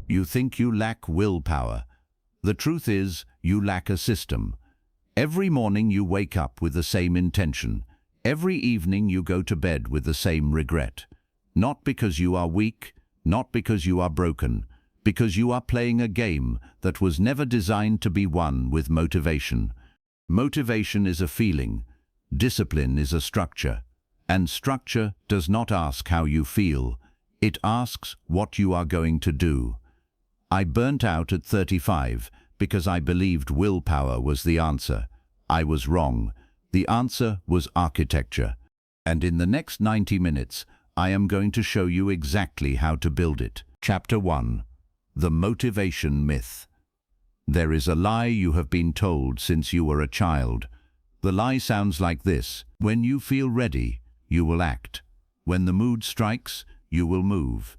You think you lack willpower. The truth is, you lack a system. Every morning you wake up with the same intention. Every evening you go to bed with the same regret. Not because you are weak, not because you are broken, because you are playing a game that was never designed to be won with motivation. Motivation is a feeling. Discipline is a structure. And structure does not ask how you feel. It asks what you are going to do. I burnt out at 35 because I believed willpower was the answer. I was wrong. The answer was architecture. And in the next 90 minutes, I am going to show you exactly how to build it. Chapter 1. The Motivation Myth. There is a lie you have been told since you were a child. The lie sounds like this: when you feel ready, you will act. When the mood strikes, you will move.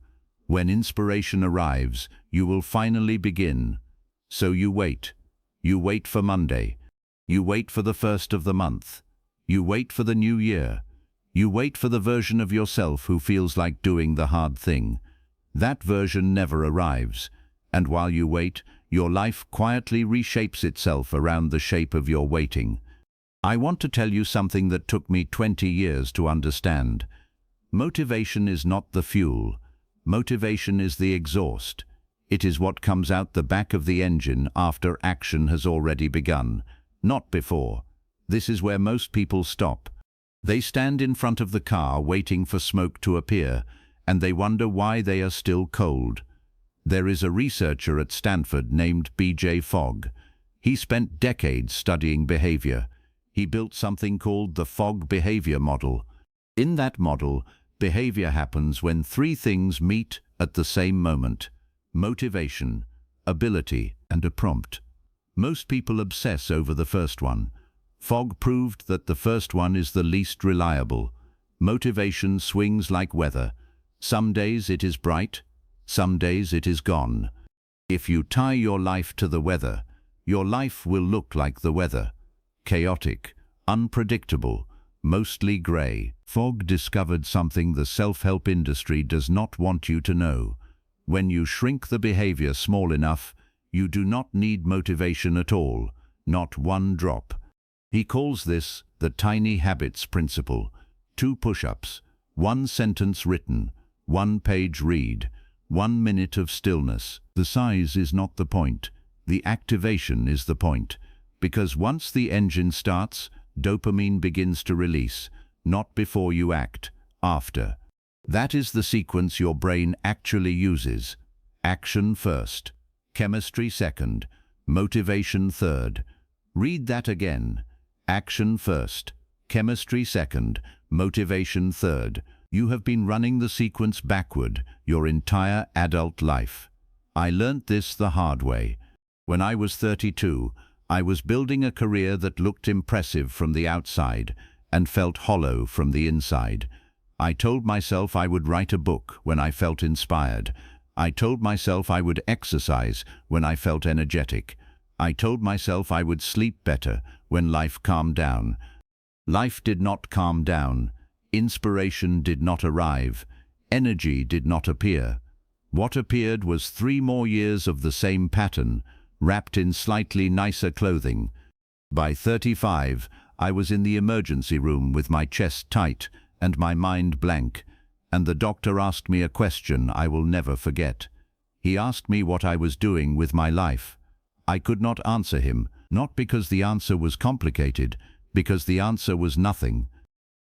When inspiration arrives, you will finally begin. So you wait. You wait for Monday. You wait for the first of the month. You wait for the new year. You wait for the version of yourself who feels like doing the hard thing. That version never arrives. And while you wait, your life quietly reshapes itself around the shape of your waiting. I want to tell you something that took me 20 years to understand. Motivation is not the fuel. Motivation is the exhaust. It is what comes out the back of the engine after action has already begun, not before. This is where most people stop. They stand in front of the car waiting for smoke to appear, and they wonder why they are still cold. There is a researcher at Stanford named B.J. Fogg. He spent decades studying behavior. He built something called the Fogg behavior model. In that model, behavior happens when three things meet at the same moment: motivation, ability, and a prompt. Most people obsess over the first one. Fogg proved that the first one is the least reliable. Motivation swings like weather. Some days it is bright, some days it is gone. If you tie your life to the weather, your life will look like the weather. Chaotic, unpredictable, mostly grey. Fogg discovered something the self-help industry does not want you to know. When you shrink the behavior small enough, you do not need motivation at all, not one drop. He calls this the tiny habits principle. 2 push-ups, 1 sentence written, 1 page read, 1 minute of stillness. The size is not the point. The activation is the point. Because once the engine starts, dopamine begins to release, not before you act, after. That is the sequence your brain actually uses. Action first, chemistry second, motivation third. Read that again. Action first, chemistry second, motivation third. You have been running the sequence backward your entire adult life. I learnt this the hard way. When I was 32, I was building a career that looked impressive from the outside and felt hollow from the inside. I told myself I would write a book when I felt inspired. I told myself I would exercise when I felt energetic. I told myself I would sleep better when life calmed down. Life did not calm down. Inspiration did not arrive. Energy did not appear. What appeared was 3 more years of the same pattern, wrapped in slightly nicer clothing. By 35, I was in the emergency room with my chest tight and my mind blank, and the doctor asked me a question I will never forget. He asked me what I was doing with my life. I could not answer him, not because the answer was complicated, because the answer was nothing.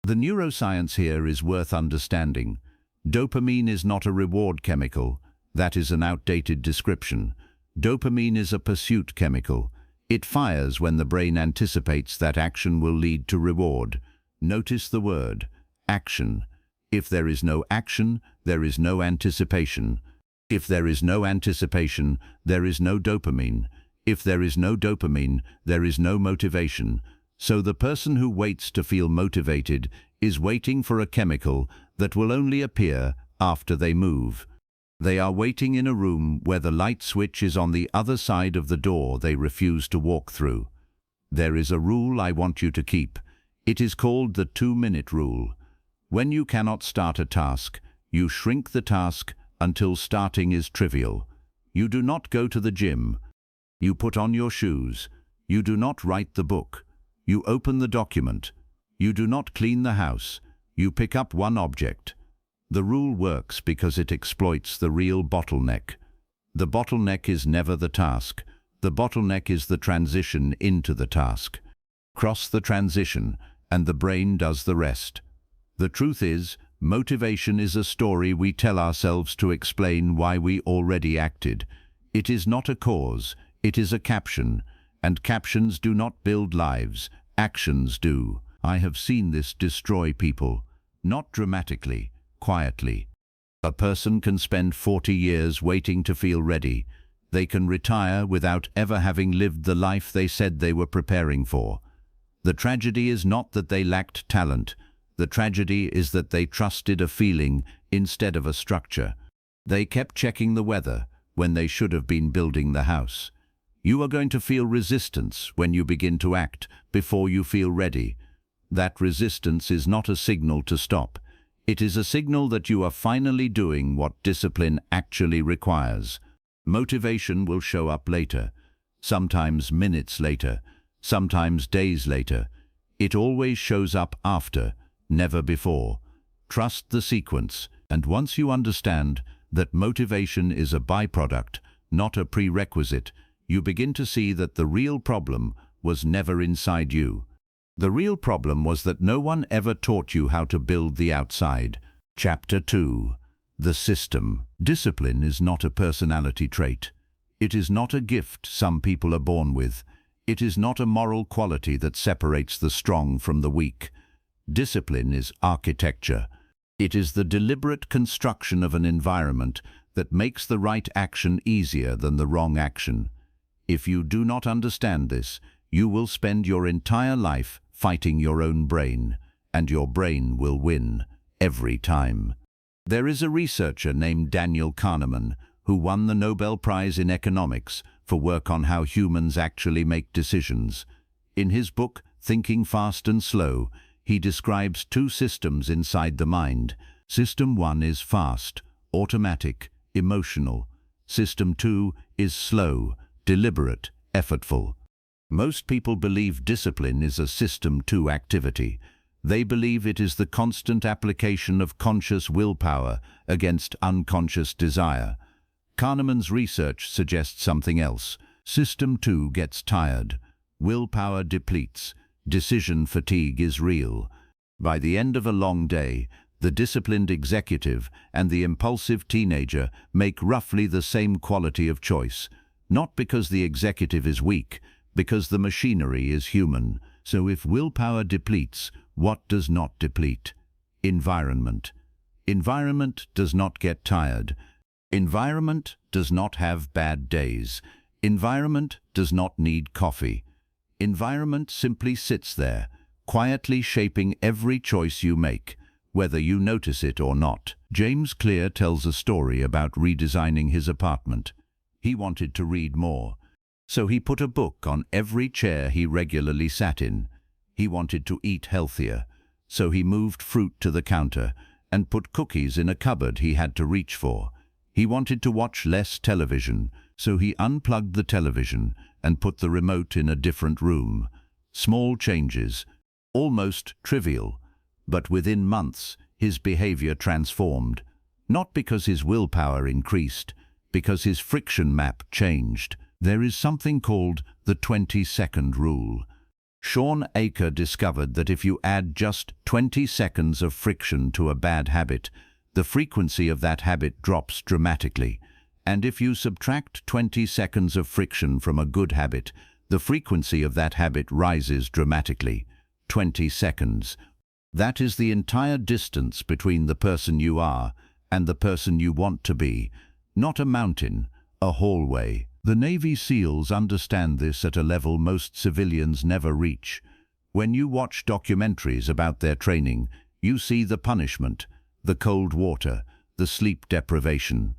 The neuroscience here is worth understanding. Dopamine is not a reward chemical. That is an outdated description. Dopamine is a pursuit chemical. It fires when the brain anticipates that action will lead to reward. Notice the word, action. If there is no action, there is no anticipation. If there is no anticipation, there is no dopamine. If there is no dopamine, there is no motivation. So the person who waits to feel motivated is waiting for a chemical that will only appear after they move. They are waiting in a room where the light switch is on the other side of the door they refuse to walk through. There is a rule I want you to keep. It is called the 2-minute rule. When you cannot start a task, you shrink the task until starting is trivial. You do not go to the gym. You put on your shoes. You do not write the book. You open the document. You do not clean the house. You pick up one object. The rule works because it exploits the real bottleneck. The bottleneck is never the task. The bottleneck is the transition into the task. Cross the transition, and the brain does the rest. The truth is, motivation is a story we tell ourselves to explain why we already acted. It is not a cause, it is a caption, and captions do not build lives, actions do. I have seen this destroy people, not dramatically, quietly. A person can spend 40 years waiting to feel ready. They can retire without ever having lived the life they said they were preparing for. The tragedy is not that they lacked talent. The tragedy is that they trusted a feeling instead of a structure. They kept checking the weather when they should have been building the house. You are going to feel resistance when you begin to act before you feel ready. That resistance is not a signal to stop. It is a signal that you are finally doing what discipline actually requires. Motivation will show up later, sometimes minutes later, sometimes days later. It always shows up after, never before. Trust the sequence, and once you understand that motivation is a byproduct, not a prerequisite, you begin to see that the real problem was never inside you. The real problem was that no one ever taught you how to build the outside. Chapter 2. The System. Discipline is not a personality trait. It is not a gift some people are born with. It is not a moral quality that separates the strong from the weak. Discipline is architecture. It is the deliberate construction of an environment that makes the right action easier than the wrong action. If you do not understand this, you will spend your entire life fighting your own brain, and your brain will win every time. There is a researcher named Daniel Kahneman who won the Nobel Prize in Economics for work on how humans actually make decisions. In his book, Thinking Fast and Slow, he describes two systems inside the mind. System 1 is fast, automatic, emotional. System 2 is slow, deliberate, effortful. Most people believe discipline is a System 2 activity. They believe it is the constant application of conscious willpower against unconscious desire. Kahneman's research suggests something else. System 2 gets tired. Willpower depletes. Decision fatigue is real. By the end of a long day, the disciplined executive and the impulsive teenager make roughly the same quality of choice. Not because the executive is weak, because the machinery is human. So if willpower depletes, what does not deplete? Environment. Environment does not get tired. Environment does not have bad days. Environment does not need coffee. Environment simply sits there, quietly shaping every choice you make, whether you notice it or not. James Clear tells a story about redesigning his apartment. He wanted to read more, so he put a book on every chair he regularly sat in. He wanted to eat healthier, so he moved fruit to the counter and put cookies in a cupboard he had to reach for. He wanted to watch less television, so he unplugged the television and put the remote in a different room. Small changes, almost trivial, but within months his behavior transformed. Not because his willpower increased, because his friction map changed. There is something called the 20-second rule. Sean Aker discovered that if you add just 20 seconds of friction to a bad habit, the frequency of that habit drops dramatically. And if you subtract 20 seconds of friction from a good habit, the frequency of that habit rises dramatically. 20 seconds. That is the entire distance between the person you are and the person you want to be. Not a mountain, a hallway. The Navy SEALs understand this at a level most civilians never reach. When you watch documentaries about their training, you see the punishment, the cold water, the sleep deprivation,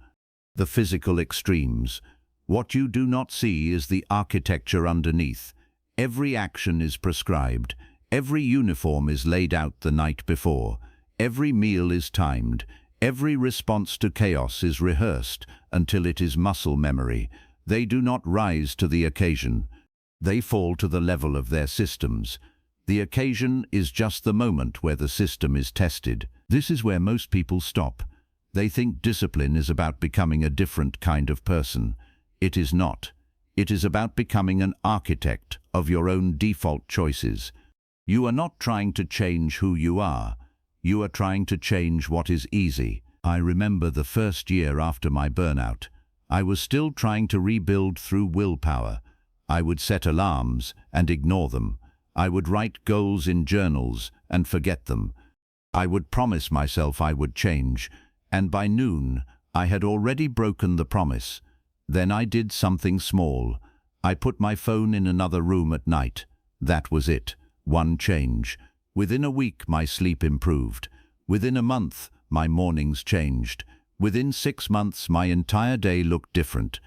the physical extremes. What you do not see is the architecture underneath. Every action is prescribed. Every uniform is laid out the night before. Every meal is timed. Every response to chaos is rehearsed until it is muscle memory. They do not rise to the occasion. They fall to the level of their systems. The occasion is just the moment where the system is tested. This is where most people stop. They think discipline is about becoming a different kind of person. It is not. It is about becoming an architect of your own default choices. You are not trying to change who you are. You are trying to change what is easy. I remember the first year after my burnout. I was still trying to rebuild through willpower. I would set alarms and ignore them. I would write goals in journals and forget them. I would promise myself I would change, and by noon I had already broken the promise. Then I did something small. I put my phone in another room at night. That was it. One change. Within a week my sleep improved. Within a month my mornings changed. Within 6 months my entire day looked different.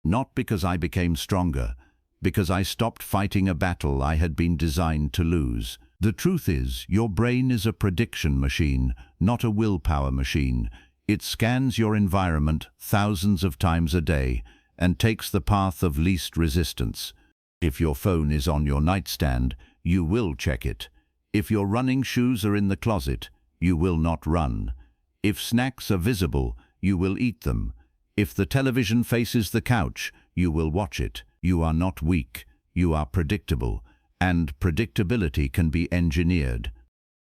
Not because I became stronger, because I stopped fighting a battle I had been designed to lose. The truth is, your brain is a prediction machine, not a willpower machine. It scans your environment thousands of times a day and takes the path of least resistance. If your phone is on your nightstand, you will check it. If your running shoes are in the closet, you will not run. If snacks are visible, you will eat them. If the television faces the couch, you will watch it. You are not weak. You are predictable. And predictability can be engineered.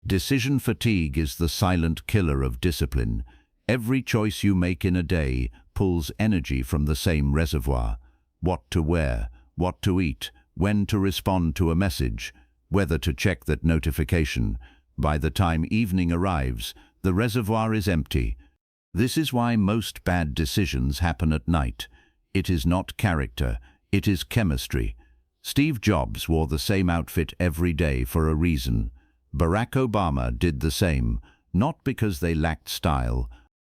Decision fatigue is the silent killer of discipline. Every choice you make in a day pulls energy from the same reservoir. What to wear, what to eat, when to respond to a message, whether to check that notification. By the time evening arrives, the reservoir is empty. This is why most bad decisions happen at night. It is not character, it is chemistry. Steve Jobs wore the same outfit every day for a reason. Barack Obama did the same, not because they lacked style,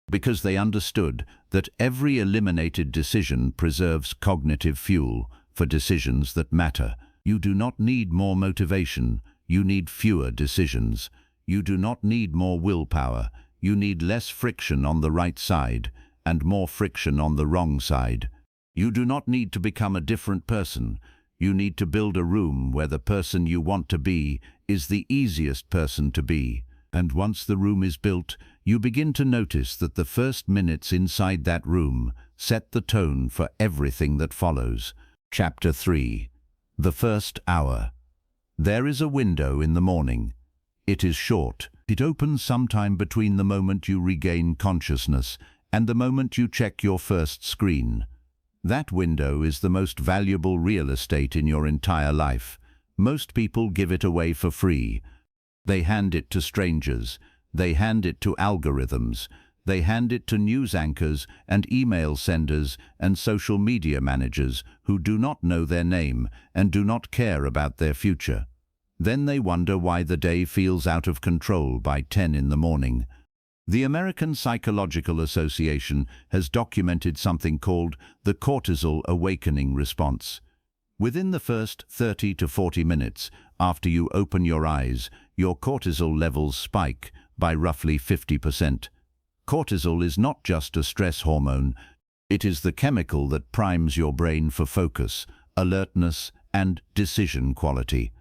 because they understood that every eliminated decision preserves cognitive fuel for decisions that matter. You do not need more motivation, you need fewer decisions. You do not need more willpower, you need less friction on the right side and more friction on the wrong side. You do not need to become a different person. You need to build a room where the person you want to be is the easiest person to be. And once the room is built, you begin to notice that the first minutes inside that room set the tone for everything that follows. Chapter 3. The First Hour. There is a window in the morning. It is short. It opens sometime between the moment you regain consciousness and the moment you check your first screen. That window is the most valuable real estate in your entire life. Most people give it away for free. They hand it to strangers. They hand it to algorithms. They hand it to news anchors and email senders and social media managers who do not know their name and do not care about their future. Then they wonder why the day feels out of control by 10 in the morning. The American Psychological Association has documented something called the cortisol awakening response. Within the first 30 to 40 minutes after you open your eyes, your cortisol levels spike by roughly 50%. Cortisol is not just a stress hormone, it is the chemical that primes your brain for focus, alertness, and decision quality.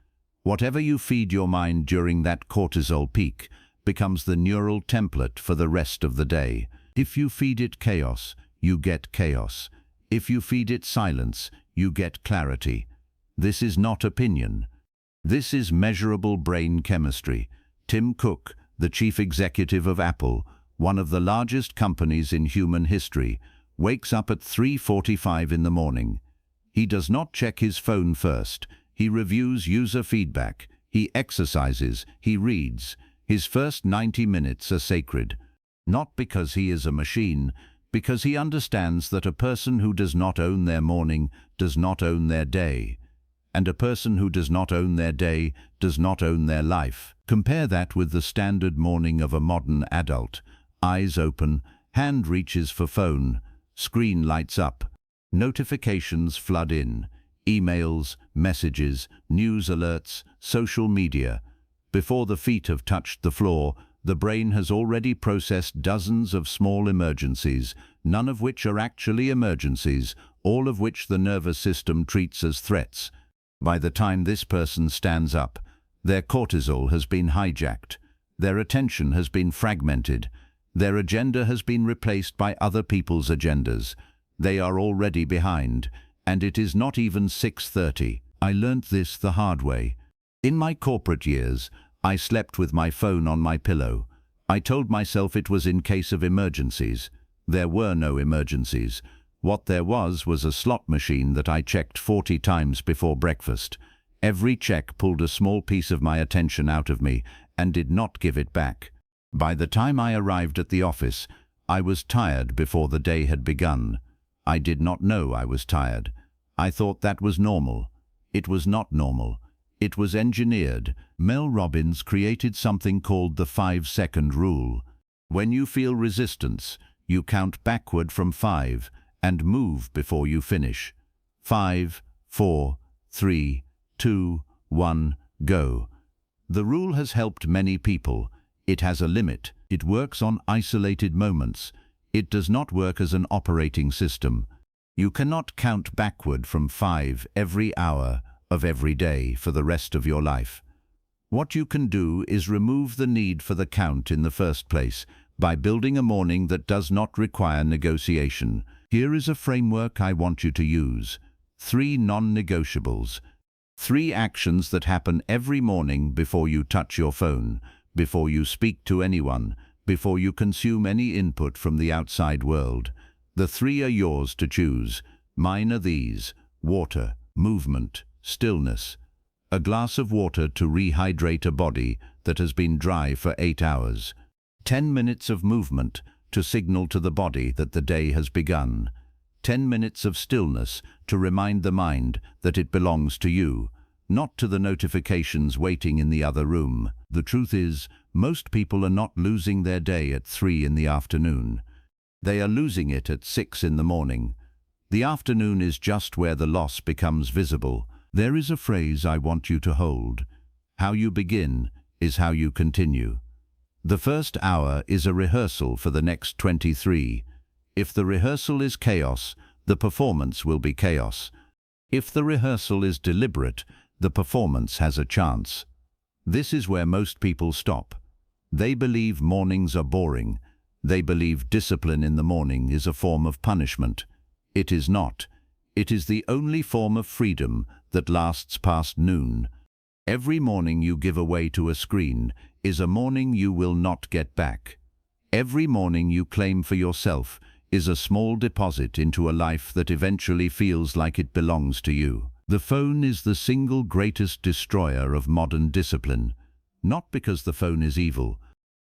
Whatever you feed your mind during that cortisol peak becomes the neural template for the rest of the day. If you feed it chaos, you get chaos. If you feed it silence, you get clarity. This is not opinion. This is measurable brain chemistry. Tim Cook, the chief executive of Apple, one of the largest companies in human history, wakes up at 3:45 in the morning. He does not check his phone first. He reviews user feedback. He exercises. He reads. His first 90 minutes are sacred. Not because he is a machine, because he understands that a person who does not own their morning does not own their day. And a person who does not own their day does not own their life. Compare that with the standard morning of a modern adult. Eyes open, hand reaches for phone, screen lights up, notifications flood in, emails, messages, news alerts, social media. Before the feet have touched the floor, the brain has already processed dozens of small emergencies, none of which are actually emergencies, all of which the nervous system treats as threats. By the time this person stands up, their cortisol has been hijacked, their attention has been fragmented, their agenda has been replaced by other people's agendas. They are already behind, and it is not even 6:30. I learnt this the hard way. In my corporate years, I slept with my phone on my pillow. I told myself it was in case of emergencies. There were no emergencies. What there was a slot machine that I checked 40 times before breakfast. Every check pulled a small piece of my attention out of me and did not give it back. By the time I arrived at the office, I was tired before the day had begun. I did not know I was tired. I thought that was normal. It was not normal. It was engineered. Mel Robbins created something called the 5-second rule. When you feel resistance, you count backward from 5 and move before you finish. 5, 4, 3, 2, 1, go. The rule has helped many people. It has a limit. It works on isolated moments. It does not work as an operating system. You cannot count backward from 5 every hour of every day for the rest of your life. What you can do is remove the need for the count in the first place by building a morning that does not require negotiation. Here is a framework I want you to use. 3 non-negotiables. 3 actions that happen every morning before you touch your phone, before you speak to anyone, before you consume any input from the outside world. The 3 are yours to choose. Mine are these: water, movement, stillness. A glass of water to rehydrate a body that has been dry for 8 hours. 10 minutes of movement to signal to the body that the day has begun. 10 minutes of stillness to remind the mind that it belongs to you, not to the notifications waiting in the other room. The truth is, most people are not losing their day at 3 in the afternoon. They are losing it at 6 in the morning. The afternoon is just where the loss becomes visible. There is a phrase I want you to hold. How you begin is how you continue. The first hour is a rehearsal for the next 23. If the rehearsal is chaos, the performance will be chaos. If the rehearsal is deliberate, the performance has a chance. This is where most people stop. They believe mornings are boring. They believe discipline in the morning is a form of punishment. It is not. It is the only form of freedom that lasts past noon. Every morning you give away to a screen is a morning you will not get back. Every morning you claim for yourself is a small deposit into a life that eventually feels like it belongs to you. The phone is the single greatest destroyer of modern discipline. Not because the phone is evil,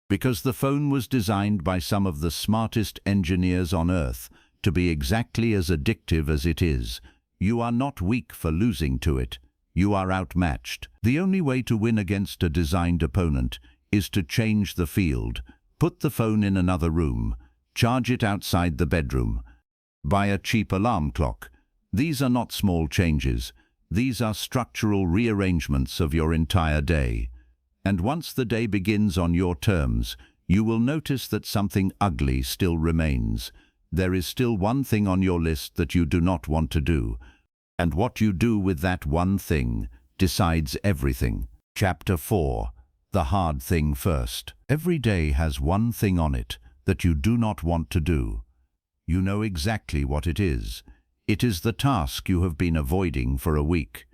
because the phone was designed by some of the smartest engineers on earth to be exactly as addictive as it is. You are not weak for losing to it. You are outmatched. The only way to win against a designed opponent is to change the field. Put the phone in another room. Charge it outside the bedroom. Buy a cheap alarm clock. These are not small changes. These are structural rearrangements of your entire day. And once the day begins on your terms, you will notice that something ugly still remains. There is still one thing on your list that you do not want to do. And what you do with that one thing decides everything. Chapter 4. The hard thing first. Every day has one thing on it that you do not want to do. You know exactly what it is. It is the task you have been avoiding for a week.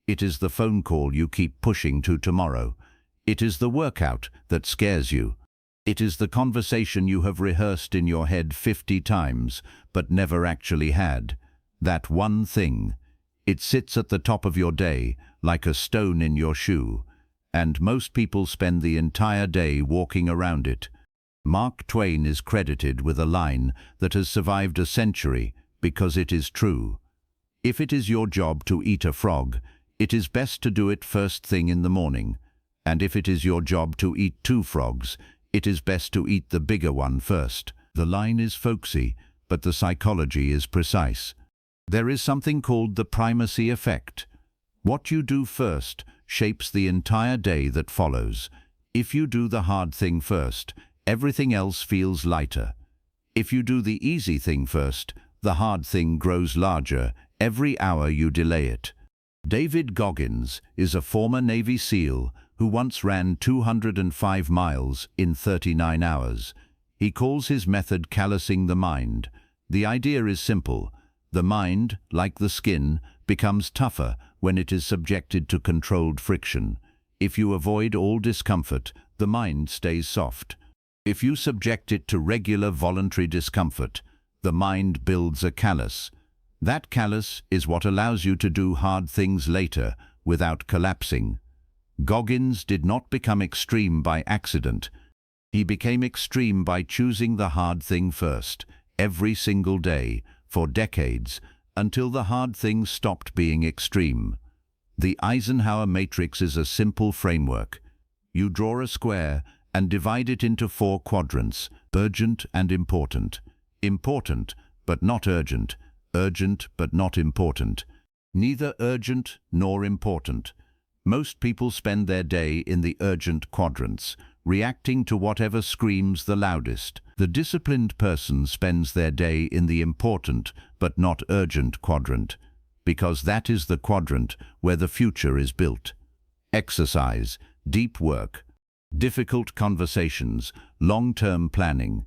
It is the phone call you keep pushing to tomorrow. It is the workout that scares you. It is the conversation you have rehearsed in your head 50 times but never actually had. That one thing. It sits at the top of your day like a stone in your shoe, and most people spend the entire day walking around it. Mark Twain is credited with a line that has survived a century because it is true. If it is your job to eat a frog, it is best to do it first thing in the morning. And if it is your job to eat 2 frogs, it is best to eat the bigger one first. The line is folksy, but the psychology is precise. There is something called the primacy effect. What you do first shapes the entire day that follows. If you do the hard thing first, everything else feels lighter. If you do the easy thing first, the hard thing grows larger every hour you delay it. David Goggins is a former Navy SEAL who once ran 205 miles in 39 hours. He calls his method callousing the mind. The idea is simple. The mind, like the skin, becomes tougher when it is subjected to controlled friction. If you avoid all discomfort, the mind stays soft. If you subject it to regular voluntary discomfort, the mind builds a callus. That callus is what allows you to do hard things later without collapsing. Goggins did not become extreme by accident. He became extreme by choosing the hard thing first, every single day, for decades, until the hard thing stopped being extreme. The Eisenhower matrix is a simple framework. You draw a square and divide it into 4 quadrants: urgent and important. Important, but not urgent. Urgent, but not important. Neither urgent nor important. Most people spend their day in the urgent quadrants, reacting to whatever screams the loudest. The disciplined person spends their day in the important, but not urgent quadrant, because that is the quadrant where the future is built. Exercise, deep work, difficult conversations, long-term planning.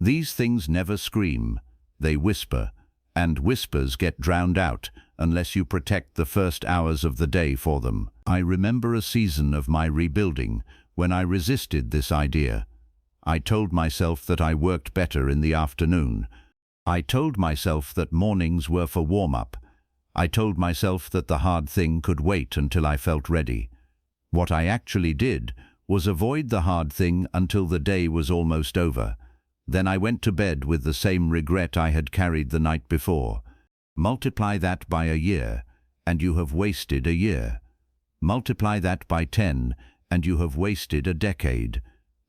These things never scream, they whisper, and whispers get drowned out unless you protect the first hours of the day for them. I remember a season of my rebuilding when I resisted this idea. I told myself that I worked better in the afternoon. I told myself that mornings were for warm-up. I told myself that the hard thing could wait until I felt ready. What I actually did was avoid the hard thing until the day was almost over. Then I went to bed with the same regret I had carried the night before. Multiply that by a year, and you have wasted a year. Multiply that by 10, and you have wasted a decade.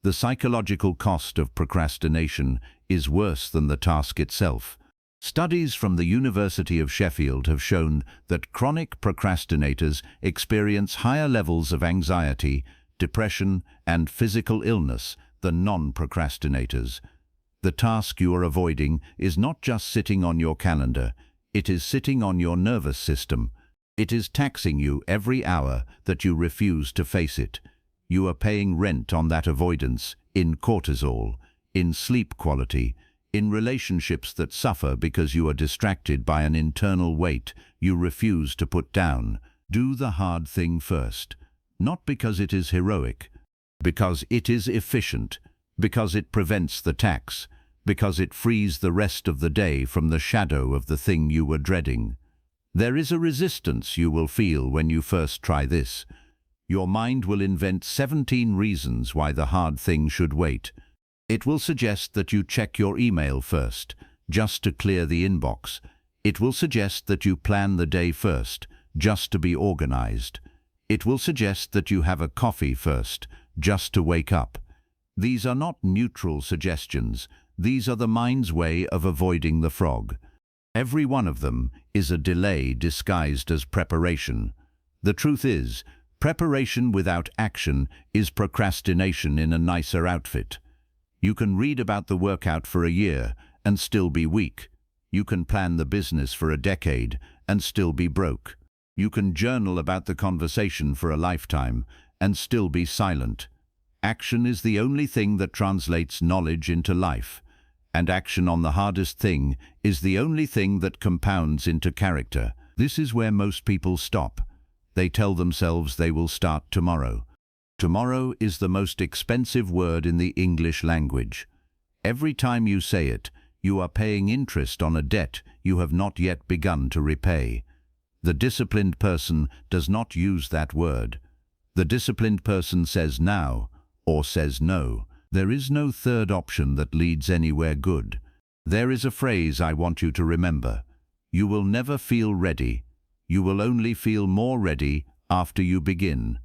The psychological cost of procrastination is worse than the task itself. Studies from the University of Sheffield have shown that chronic procrastinators experience higher levels of anxiety, depression, and physical illness than non-procrastinators. The task you are avoiding is not just sitting on your calendar, it is sitting on your nervous system. It is taxing you every hour that you refuse to face it. You are paying rent on that avoidance, in cortisol, in sleep quality, in relationships that suffer because you are distracted by an internal weight you refuse to put down. Do the hard thing first, not because it is heroic, because it is efficient, because it prevents the tax, because it frees the rest of the day from the shadow of the thing you were dreading. There is a resistance you will feel when you first try this. Your mind will invent 17 reasons why the hard thing should wait. It will suggest that you check your email first, just to clear the inbox. It will suggest that you plan the day first, just to be organized. It will suggest that you have a coffee first, just to wake up. These are not neutral suggestions. These are the mind's way of avoiding the frog. Every one of them is a delay disguised as preparation. The truth is, preparation without action is procrastination in a nicer outfit. You can read about the workout for a year and still be weak. You can plan the business for a decade and still be broke. You can journal about the conversation for a lifetime and still be silent. Action is the only thing that translates knowledge into life, and action on the hardest thing is the only thing that compounds into character. This is where most people stop. They tell themselves they will start tomorrow. Tomorrow is the most expensive word in the English language. Every time you say it, you are paying interest on a debt you have not yet begun to repay. The disciplined person does not use that word. The disciplined person says now, or says no. There is no third option that leads anywhere good. There is a phrase I want you to remember. You will never feel ready. You will only feel more ready after you begin.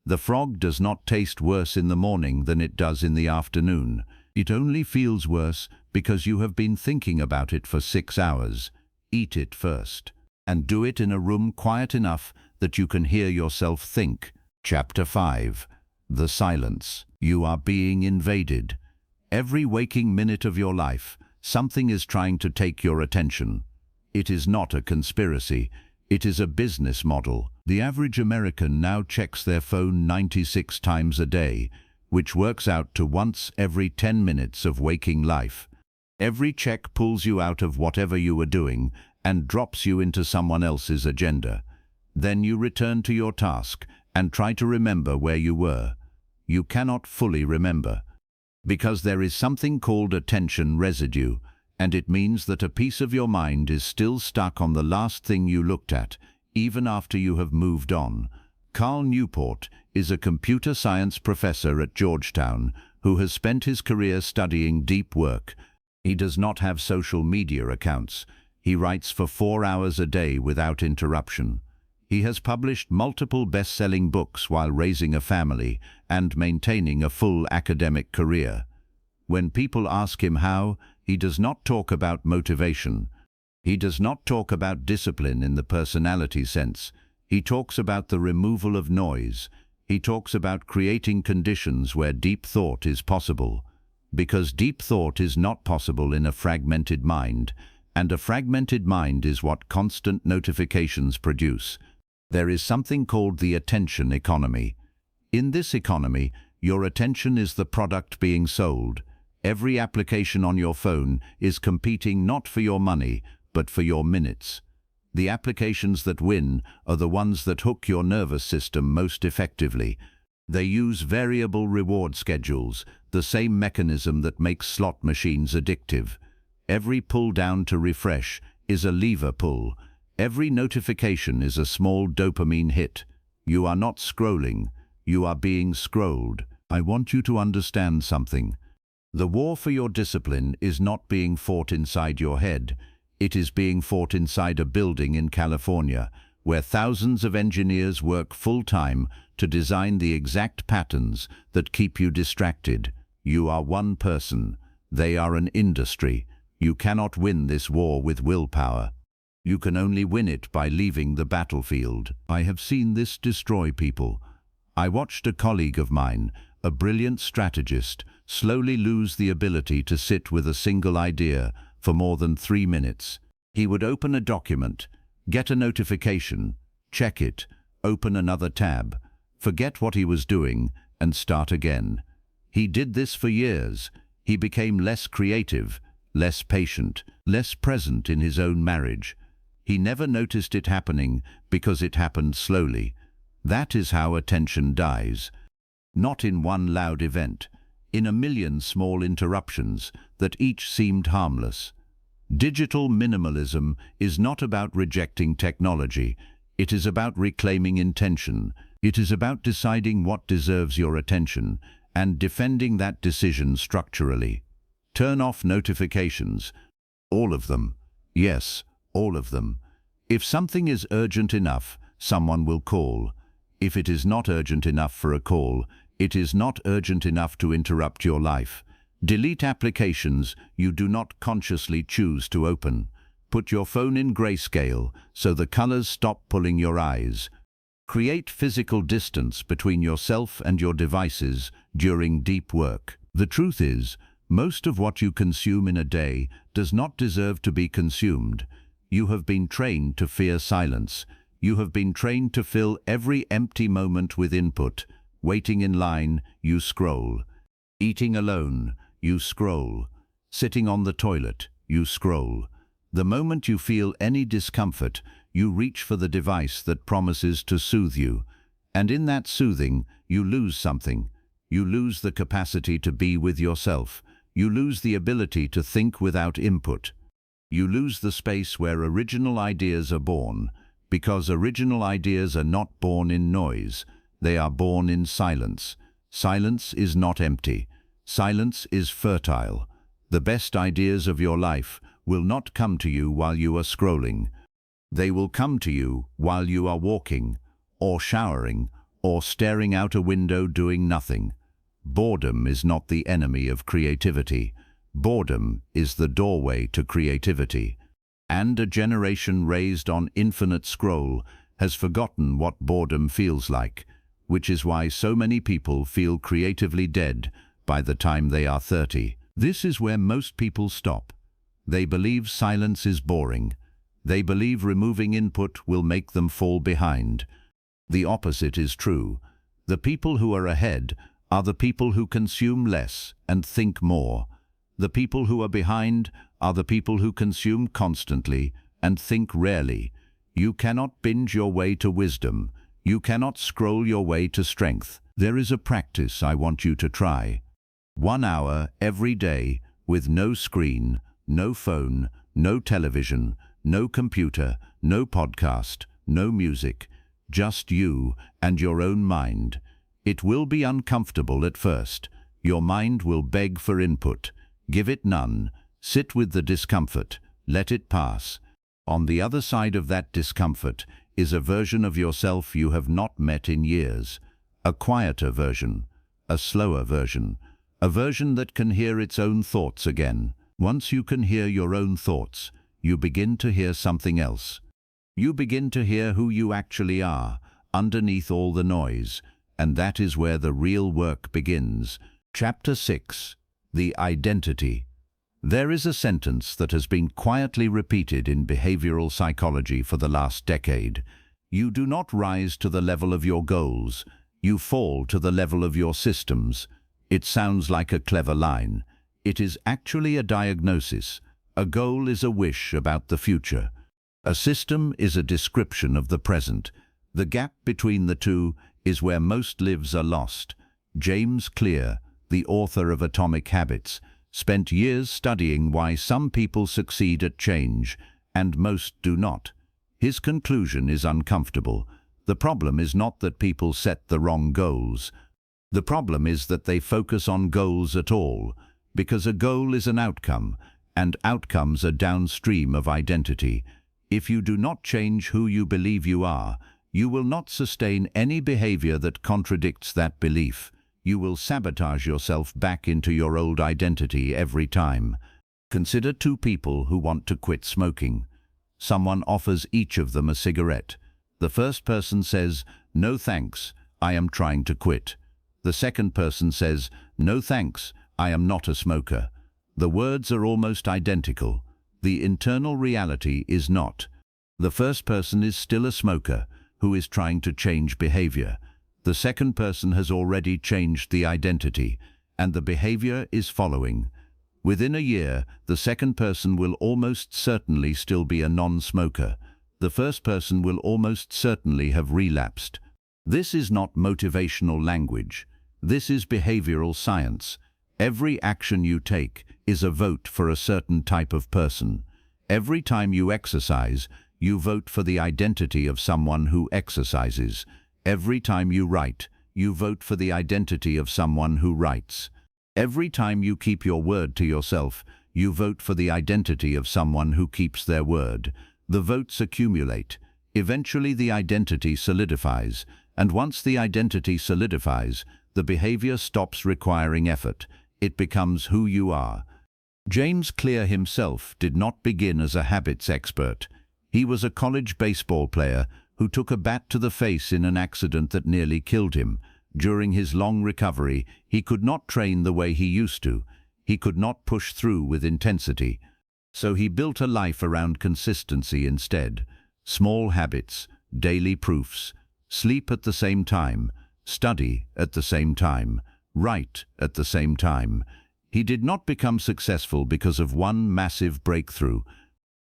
The frog does not taste worse in the morning than it does in the afternoon. It only feels worse because you have been thinking about it for 6 hours. Eat it first. And do it in a room quiet enough that you can hear yourself think. Chapter 5. The silence. You are being invaded. Every waking minute of your life, something is trying to take your attention. It is not a conspiracy. It is a business model. The average American now checks their phone 96 times a day, which works out to once every 10 minutes of waking life. Every check pulls you out of whatever you are doing and drops you into someone else's agenda. Then you return to your task and try to remember where you were. You cannot fully remember, because there is something called attention residue, and it means that a piece of your mind is still stuck on the last thing you looked at, even after you have moved on. Carl Newport is a computer science professor at Georgetown who has spent his career studying deep work. He does not have social media accounts. He writes for 4 hours a day without interruption. He has published multiple best-selling books while raising a family and maintaining a full academic career. When people ask him how, he does not talk about motivation. He does not talk about discipline in the personality sense. He talks about the removal of noise. He talks about creating conditions where deep thought is possible. Because deep thought is not possible in a fragmented mind, and a fragmented mind is what constant notifications produce. There is something called the attention economy. In this economy, your attention is the product being sold. Every application on your phone is competing not for your money, but for your minutes. The applications that win are the ones that hook your nervous system most effectively. They use variable reward schedules, the same mechanism that makes slot machines addictive. Every pull down to refresh is a lever pull. Every notification is a small dopamine hit. You are not scrolling, you are being scrolled. I want you to understand something. The war for your discipline is not being fought inside your head. It is being fought inside a building in California, where thousands of engineers work full-time to design the exact patterns that keep you distracted. You are one person. They are an industry. You cannot win this war with willpower. You can only win it by leaving the battlefield. I have seen this destroy people. I watched a colleague of mine, a brilliant strategist, slowly lose the ability to sit with a single idea for more than 3 minutes. He would open a document, get a notification, check it, open another tab, forget what he was doing, and start again. He did this for years. He became less creative, less patient, less present in his own marriage. He never noticed it happening because it happened slowly. That is how attention dies. Not in one loud event, in a million small interruptions that each seemed harmless. Digital minimalism is not about rejecting technology. It is about reclaiming intention. It is about deciding what deserves your attention and defending that decision structurally. Turn off notifications. All of them. Yes, all of them. If something is urgent enough, someone will call. If it is not urgent enough for a call, it is not urgent enough to interrupt your life. Delete applications you do not consciously choose to open. Put your phone in grayscale so the colors stop pulling your eyes. Create physical distance between yourself and your devices during deep work. The truth is, most of what you consume in a day does not deserve to be consumed. You have been trained to fear silence. You have been trained to fill every empty moment with input. Waiting in line, you scroll. Eating alone, you scroll. Sitting on the toilet, you scroll. The moment you feel any discomfort, you reach for the device that promises to soothe you. And in that soothing, you lose something. You lose the capacity to be with yourself. You lose the ability to think without input. You lose the space where original ideas are born, because original ideas are not born in noise. They are born in silence. Silence is not empty. Silence is fertile. The best ideas of your life will not come to you while you are scrolling. They will come to you while you are walking, or showering, or staring out a window doing nothing. Boredom is not the enemy of creativity. Boredom is the doorway to creativity. And a generation raised on infinite scroll has forgotten what boredom feels like. which is why so many people feel creatively dead by the time they are 30. This is where most people stop. They believe silence is boring. They believe removing input will make them fall behind. The opposite is true. The people who are ahead are the people who consume less and think more. The people who are behind are the people who consume constantly and think rarely. You cannot binge your way to wisdom. You cannot scroll your way to strength. There is a practice I want you to try. 1 hour every day with no screen, no phone, no television, no computer, no podcast, no music, just you and your own mind. It will be uncomfortable at first. Your mind will beg for input. Give it none. Sit with the discomfort. Let it pass. On the other side of that discomfort is a version of yourself you have not met in years. A quieter version, a slower version, a version that can hear its own thoughts again. Once you can hear your own thoughts, you begin to hear something else. You begin to hear who you actually are, underneath all the noise, and that is where the real work begins. Chapter 6. The Identity. There is a sentence that has been quietly repeated in behavioral psychology for the last decade. You do not rise to the level of your goals. You fall to the level of your systems. It sounds like a clever line. It is actually a diagnosis. A goal is a wish about the future. A system is a description of the present. The gap between the two is where most lives are lost. James Clear, the author of Atomic Habits, spent years studying why some people succeed at change and most do not. His conclusion is uncomfortable. The problem is not that people set the wrong goals. The problem is that they focus on goals at all, because a goal is an outcome, and outcomes are downstream of identity. If you do not change who you believe you are, you will not sustain any behavior that contradicts that belief. You will sabotage yourself back into your old identity every time. Consider two people who want to quit smoking. Someone offers each of them a cigarette. The first person says, "No thanks, I am trying to quit." The second person says, "No thanks, I am not a smoker." The words are almost identical. The internal reality is not. The first person is still a smoker who is trying to change behavior. The second person has already changed the identity, and the behavior is following. Within a year, the second person will almost certainly still be a non-smoker. The first person will almost certainly have relapsed. This is not motivational language. This is behavioral science. Every action you take is a vote for a certain type of person. Every time you exercise, you vote for the identity of someone who exercises. Every time you write, you vote for the identity of someone who writes. Every time you keep your word to yourself, you vote for the identity of someone who keeps their word. The votes accumulate. Eventually the identity solidifies, and once the identity solidifies, the behavior stops requiring effort. It becomes who you are. James Clear himself did not begin as a habits expert. He was a college baseball player who took a bat to the face in an accident that nearly killed him. During his long recovery, he could not train the way he used to. He could not push through with intensity. So he built a life around consistency instead. Small habits, daily proofs, sleep at the same time, study at the same time, write at the same time. He did not become successful because of one massive breakthrough.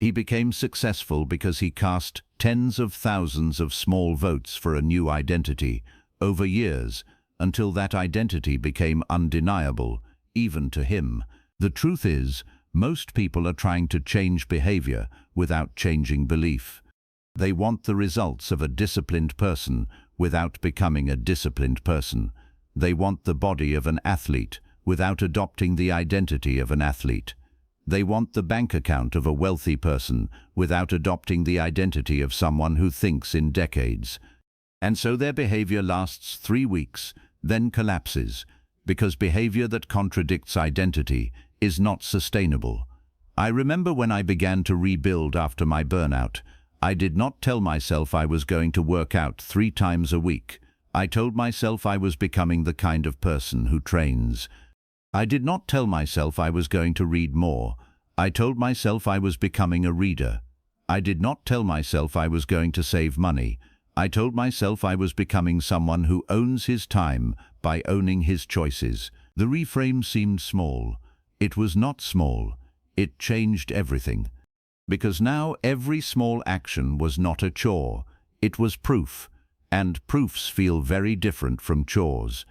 He became successful because he cast tens of thousands of small votes for a new identity over years until that identity became undeniable, even to him. The truth is, most people are trying to change behavior without changing belief. They want the results of a disciplined person without becoming a disciplined person. They want the body of an athlete without adopting the identity of an athlete. They want the bank account of a wealthy person without adopting the identity of someone who thinks in decades. And so their behavior lasts 3 weeks, then collapses, because behavior that contradicts identity is not sustainable. I remember when I began to rebuild after my burnout, I did not tell myself I was going to work out 3 times a week. I told myself I was becoming the kind of person who trains. I did not tell myself I was going to read more. I told myself I was becoming a reader. I did not tell myself I was going to save money. I told myself I was becoming someone who owns his time by owning his choices. The reframe seemed small. It was not small. It changed everything. Because now every small action was not a chore. It was proof. And proofs feel very different from chores.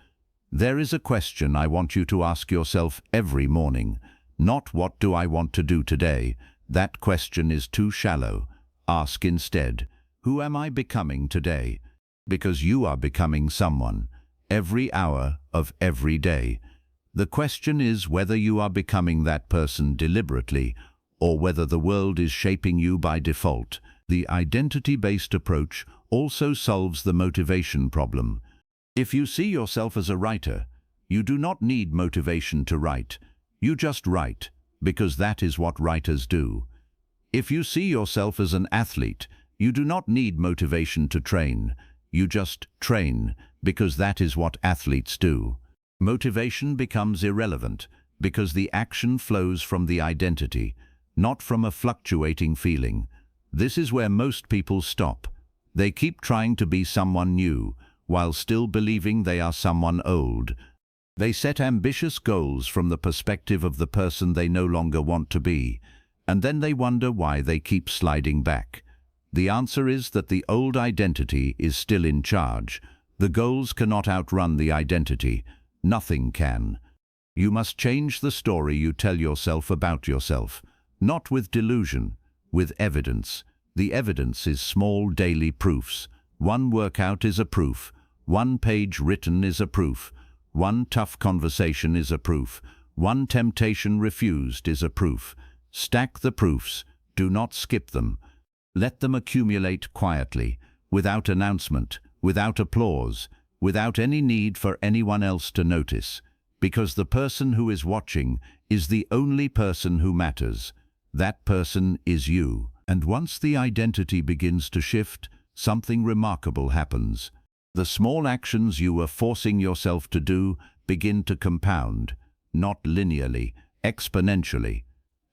There is a question I want you to ask yourself every morning. Not what do I want to do today? That question is too shallow. Ask instead, who am I becoming today? Because you are becoming someone, every hour of every day. The question is whether you are becoming that person deliberately, or whether the world is shaping you by default. The identity-based approach also solves the motivation problem. If you see yourself as a writer, you do not need motivation to write. You just write, because that is what writers do. If you see yourself as an athlete, you do not need motivation to train. You just train, because that is what athletes do. Motivation becomes irrelevant, because the action flows from the identity, not from a fluctuating feeling. This is where most people stop. They keep trying to be someone new, while still believing they are someone old. They set ambitious goals from the perspective of the person they no longer want to be, and then they wonder why they keep sliding back. The answer is that the old identity is still in charge. The goals cannot outrun the identity. Nothing can. You must change the story you tell yourself about yourself, not with delusion, with evidence. The evidence is small daily proofs. One workout is a proof. One page written is a proof. One tough conversation is a proof. One temptation refused is a proof. Stack the proofs. Do not skip them. Let them accumulate quietly, without announcement, without applause, without any need for anyone else to notice. Because the person who is watching is the only person who matters. That person is you. And once the identity begins to shift, something remarkable happens. The small actions you were forcing yourself to do begin to compound, not linearly, exponentially.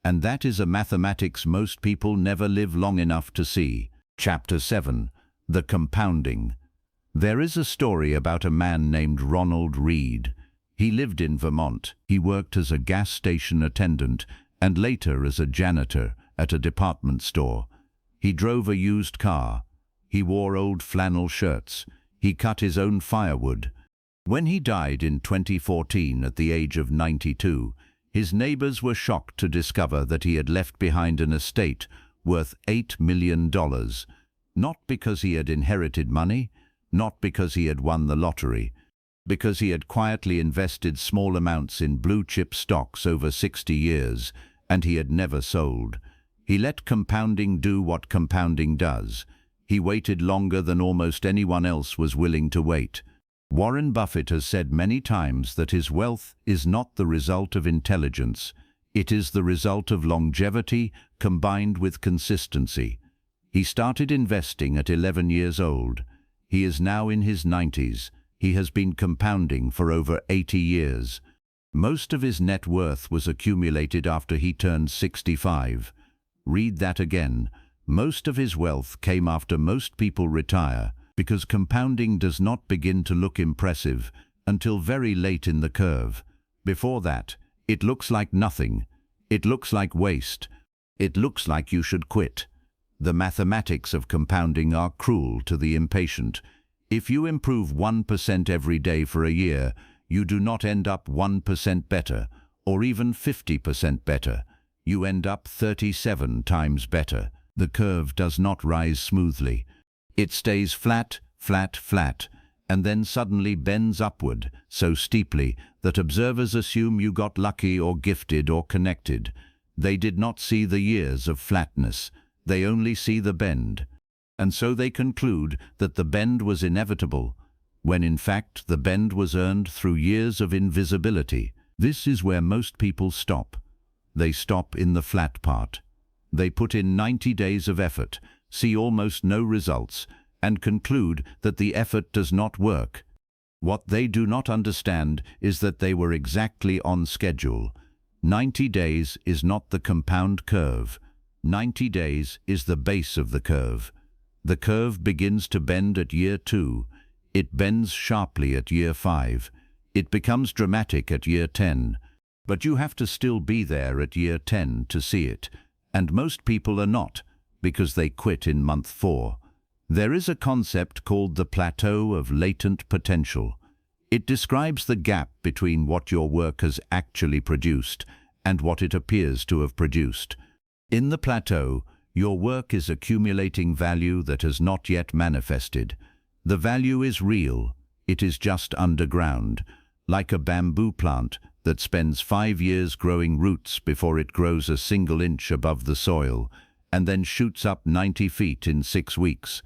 And that is a mathematics most people never live long enough to see. Chapter 7. The Compounding. There is a story about a man named Ronald Reed. He lived in Vermont. He worked as a gas station attendant and later as a janitor at a department store. He drove a used car. He wore old flannel shirts. He cut his own firewood. When he died in 2014 at the age of 92, his neighbors were shocked to discover that he had left behind an estate worth $8 million. Not because he had inherited money, not because he had won the lottery, because he had quietly invested small amounts in blue-chip stocks over 60 years, and he had never sold. He let compounding do what compounding does. He waited longer than almost anyone else was willing to wait. Warren Buffett has said many times that his wealth is not the result of intelligence. It is the result of longevity combined with consistency. He started investing at 11 years old. He is now in his 90s. He has been compounding for over 80 years. Most of his net worth was accumulated after he turned 65. Read that again. Most of his wealth came after most people retire, because compounding does not begin to look impressive until very late in the curve. Before that, it looks like nothing. It looks like waste. It looks like you should quit. The mathematics of compounding are cruel to the impatient. If you improve 1% every day for a year, you do not end up 1% better, or even 50% better. You end up 37 times better. The curve does not rise smoothly. It stays flat, flat, flat, and then suddenly bends upward so steeply that observers assume you got lucky or gifted or connected. They did not see the years of flatness. They only see the bend. And so they conclude that the bend was inevitable, when in fact the bend was earned through years of invisibility. This is where most people stop. They stop in the flat part. They put in 90 days of effort, see almost no results, and conclude that the effort does not work. What they do not understand is that they were exactly on schedule. 90 days is not the compound curve. 90 days is the base of the curve. The curve begins to bend at year 2. It bends sharply at year 5. It becomes dramatic at year 10. But you have to still be there at year 10 to see it. And most people are not, because they quit in month 4. There is a concept called the plateau of latent potential. It describes the gap between what your work has actually produced and what it appears to have produced. In the plateau, your work is accumulating value that has not yet manifested. The value is real. It is just underground, like a bamboo plant that spends 5 years growing roots before it grows a single inch above the soil, and then shoots up 90 feet in 6 weeks.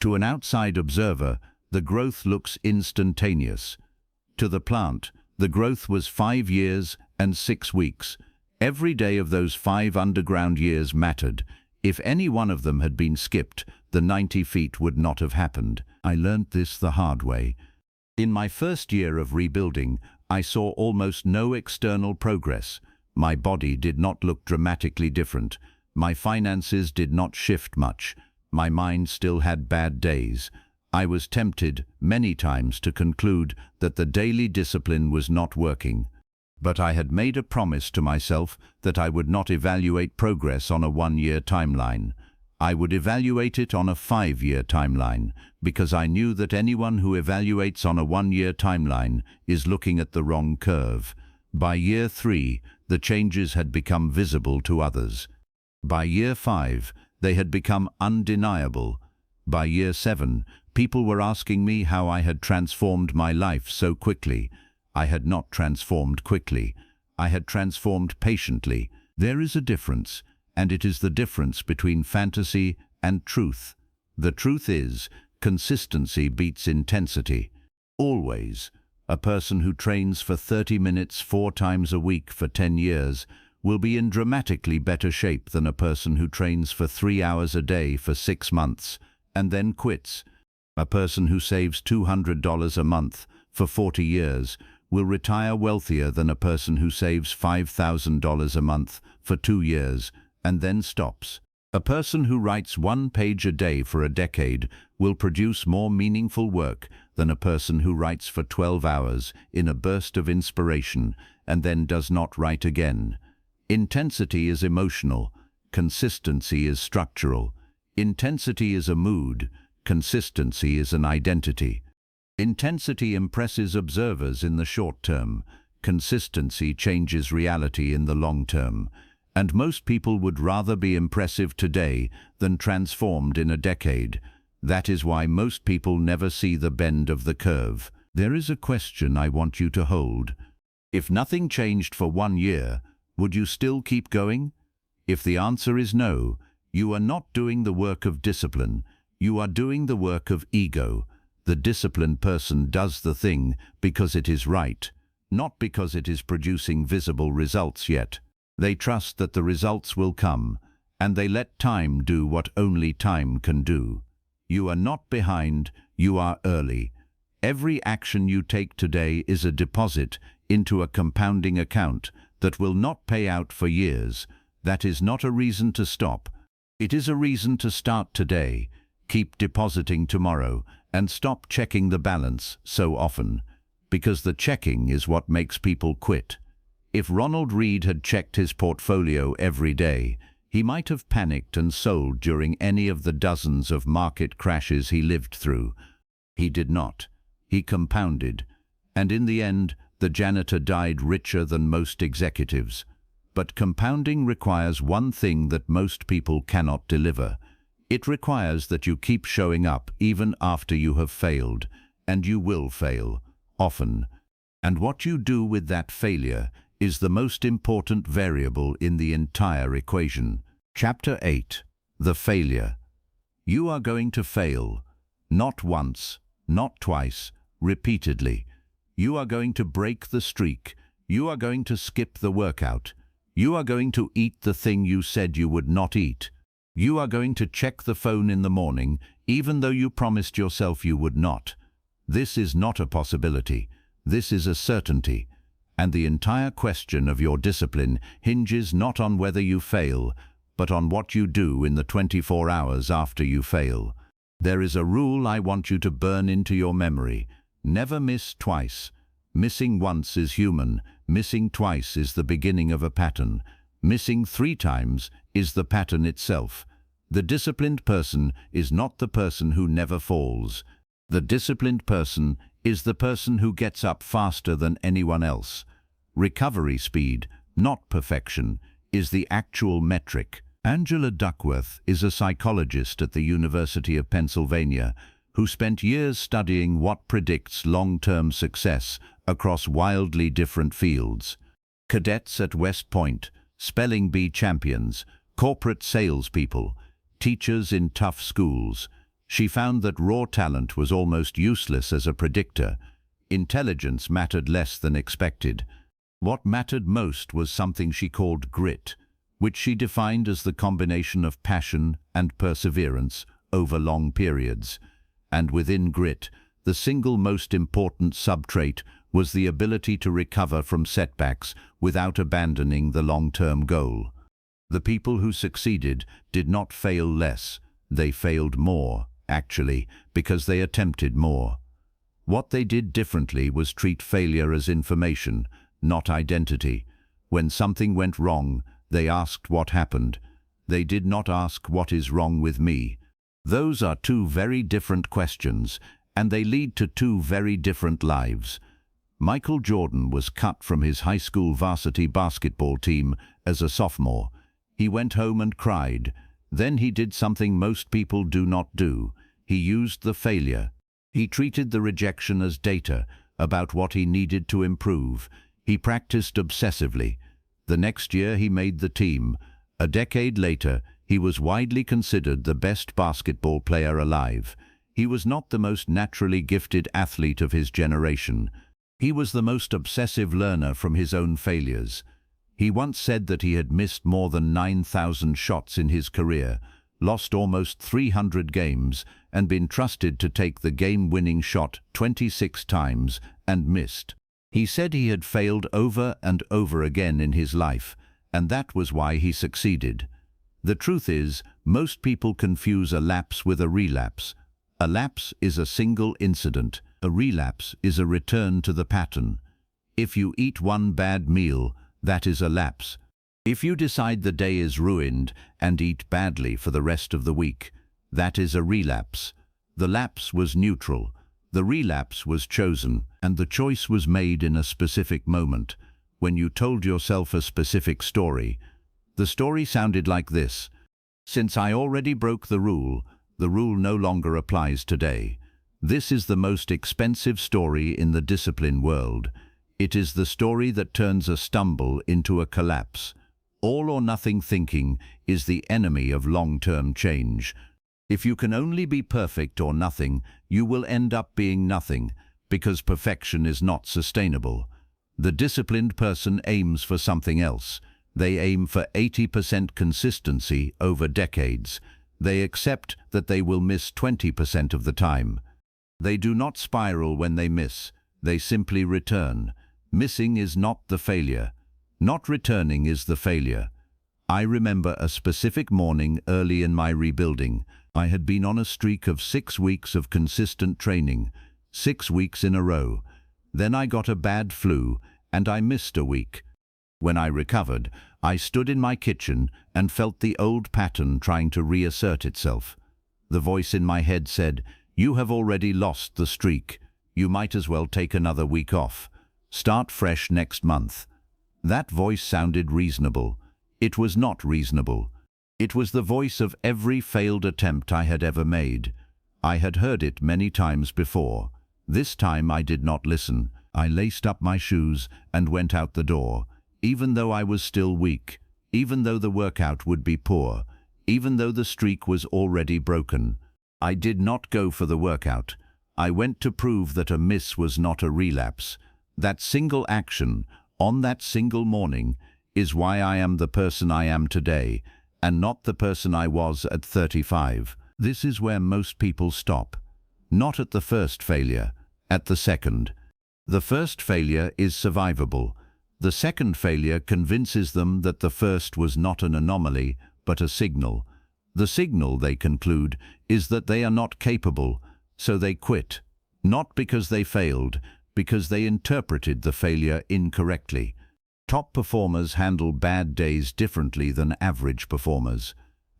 To an outside observer, the growth looks instantaneous. To the plant, the growth was 5 years and 6 weeks. Every day of those 5 underground years mattered. If any one of them had been skipped, the 90 feet would not have happened. I learnt this the hard way. In my first year of rebuilding, I saw almost no external progress. My body did not look dramatically different. My finances did not shift much. My mind still had bad days. I was tempted many times to conclude that the daily discipline was not working. But I had made a promise to myself that I would not evaluate progress on a 1-year timeline. I would evaluate it on a 5-year timeline, because I knew that anyone who evaluates on a 1-year timeline is looking at the wrong curve. By year 3, the changes had become visible to others. By year 5, they had become undeniable. By year 7, people were asking me how I had transformed my life so quickly. I had not transformed quickly. I had transformed patiently. There is a difference, and it is the difference between fantasy and truth. The truth is, consistency beats intensity. Always. A person who trains for 30 minutes 4 times a week for 10 years will be in dramatically better shape than a person who trains for 3 hours a day for 6 months and then quits. A person who saves $200 a month for 40 years will retire wealthier than a person who saves $5,000 a month for 2 years and then stops. A person who writes 1 page a day for a decade will produce more meaningful work than a person who writes for 12 hours in a burst of inspiration and then does not write again. Intensity is emotional. Consistency is structural. Intensity is a mood. Consistency is an identity. Intensity impresses observers in the short term. Consistency changes reality in the long term. And most people would rather be impressive today than transformed in a decade. That is why most people never see the bend of the curve. There is a question I want you to hold. If nothing changed for 1 year, would you still keep going? If the answer is no, you are not doing the work of discipline. You are doing the work of ego. The disciplined person does the thing because it is right, not because it is producing visible results yet. They trust that the results will come, and they let time do what only time can do. You are not behind, you are early. Every action you take today is a deposit into a compounding account that will not pay out for years. That is not a reason to stop. It is a reason to start today. Keep depositing tomorrow and stop checking the balance so often, because the checking is what makes people quit. If Ronald Read had checked his portfolio every day, he might have panicked and sold during any of the dozens of market crashes he lived through. He did not. He compounded, and in the end, the janitor died richer than most executives. But compounding requires one thing that most people cannot deliver. It requires that you keep showing up even after you have failed, and you will fail, often. And what you do with that failure is the most important variable in the entire equation. Chapter 8. The Failure. You are going to fail. Not once, not twice, repeatedly. You are going to break the streak. You are going to skip the workout. You are going to eat the thing you said you would not eat. You are going to check the phone in the morning, even though you promised yourself you would not. This is not a possibility. This is a certainty. And the entire question of your discipline hinges not on whether you fail, but on what you do in the 24 hours after you fail. There is a rule I want you to burn into your memory. Never miss twice. Missing once is human. Missing twice is the beginning of a pattern. Missing 3 times is the pattern itself. The disciplined person is not the person who never falls. The disciplined person is the person who gets up faster than anyone else. Recovery speed, not perfection, is the actual metric. Angela Duckworth is a psychologist at the University of Pennsylvania who spent years studying what predicts long-term success across wildly different fields. Cadets at West Point, spelling bee champions, corporate salespeople, teachers in tough schools. She found that raw talent was almost useless as a predictor. Intelligence mattered less than expected. What mattered most was something she called grit, which she defined as the combination of passion and perseverance over long periods. And within grit, the single most important subtrait was the ability to recover from setbacks without abandoning the long-term goal. The people who succeeded did not fail less, they failed more, actually, because they attempted more. What they did differently was treat failure as information, not identity. When something went wrong, they asked what happened. They did not ask what is wrong with me. Those are 2 very different questions, and they lead to 2 very different lives. Michael Jordan was cut from his high school varsity basketball team as a sophomore. He went home and cried. Then he did something most people do not do. He used the failure. He treated the rejection as data about what he needed to improve. He practiced obsessively. The next year he made the team. A decade later, he was widely considered the best basketball player alive. He was not the most naturally gifted athlete of his generation. He was the most obsessive learner from his own failures. He once said that he had missed more than 9,000 shots in his career, lost almost 300 games, and been trusted to take the game-winning shot 26 times and missed. He said he had failed over and over again in his life, and that was why he succeeded. The truth is, most people confuse a lapse with a relapse. A lapse is a single incident. A relapse is a return to the pattern. If you eat one bad meal, that is a lapse. If you decide the day is ruined and eat badly for the rest of the week, that is a relapse. The lapse was neutral. The relapse was chosen, and the choice was made in a specific moment, when you told yourself a specific story. The story sounded like this: "Since I already broke the rule no longer applies today." This is the most expensive story in the discipline world. It is the story that turns a stumble into a collapse. All or nothing thinking is the enemy of long-term change. If you can only be perfect or nothing, you will end up being nothing, because perfection is not sustainable. The disciplined person aims for something else. They aim for 80% consistency over decades. They accept that they will miss 20% of the time. They do not spiral when they miss. They simply return. Missing is not the failure. Not returning is the failure. I remember a specific morning early in my rebuilding. I had been on a streak of 6 weeks of consistent training, 6 weeks in a row. Then I got a bad flu, and I missed a week. When I recovered, I stood in my kitchen and felt the old pattern trying to reassert itself. The voice in my head said, "You have already lost the streak. You might as well take another week off. Start fresh next month." That voice sounded reasonable. It was not reasonable. It was the voice of every failed attempt I had ever made. I had heard it many times before. This time I did not listen. I laced up my shoes and went out the door, even though I was still weak, even though the workout would be poor, even though the streak was already broken. I did not go for the workout. I went to prove that a miss was not a relapse. That single action, on that single morning, is why I am the person I am today, and not the person I was at 35. This is where most people stop. Not at the first failure, at the second. The first failure is survivable. The second failure convinces them that the first was not an anomaly, but a signal. The signal, they conclude, is that they are not capable, so they quit. Not because they failed, because they interpreted the failure incorrectly. Top performers handle bad days differently than average performers.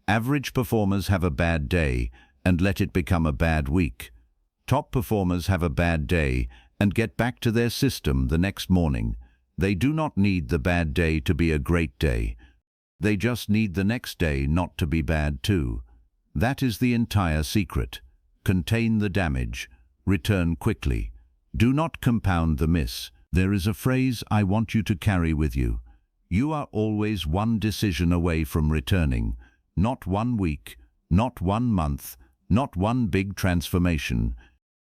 Average performers have a bad day and let it become a bad week. Top performers have a bad day and get back to their system the next morning. They do not need the bad day to be a great day. They just need the next day not to be bad too. That is the entire secret. Contain the damage. Return quickly. Do not compound the miss. There is a phrase I want you to carry with you. You are always one decision away from returning. Not 1 week, not 1 month, not one big transformation.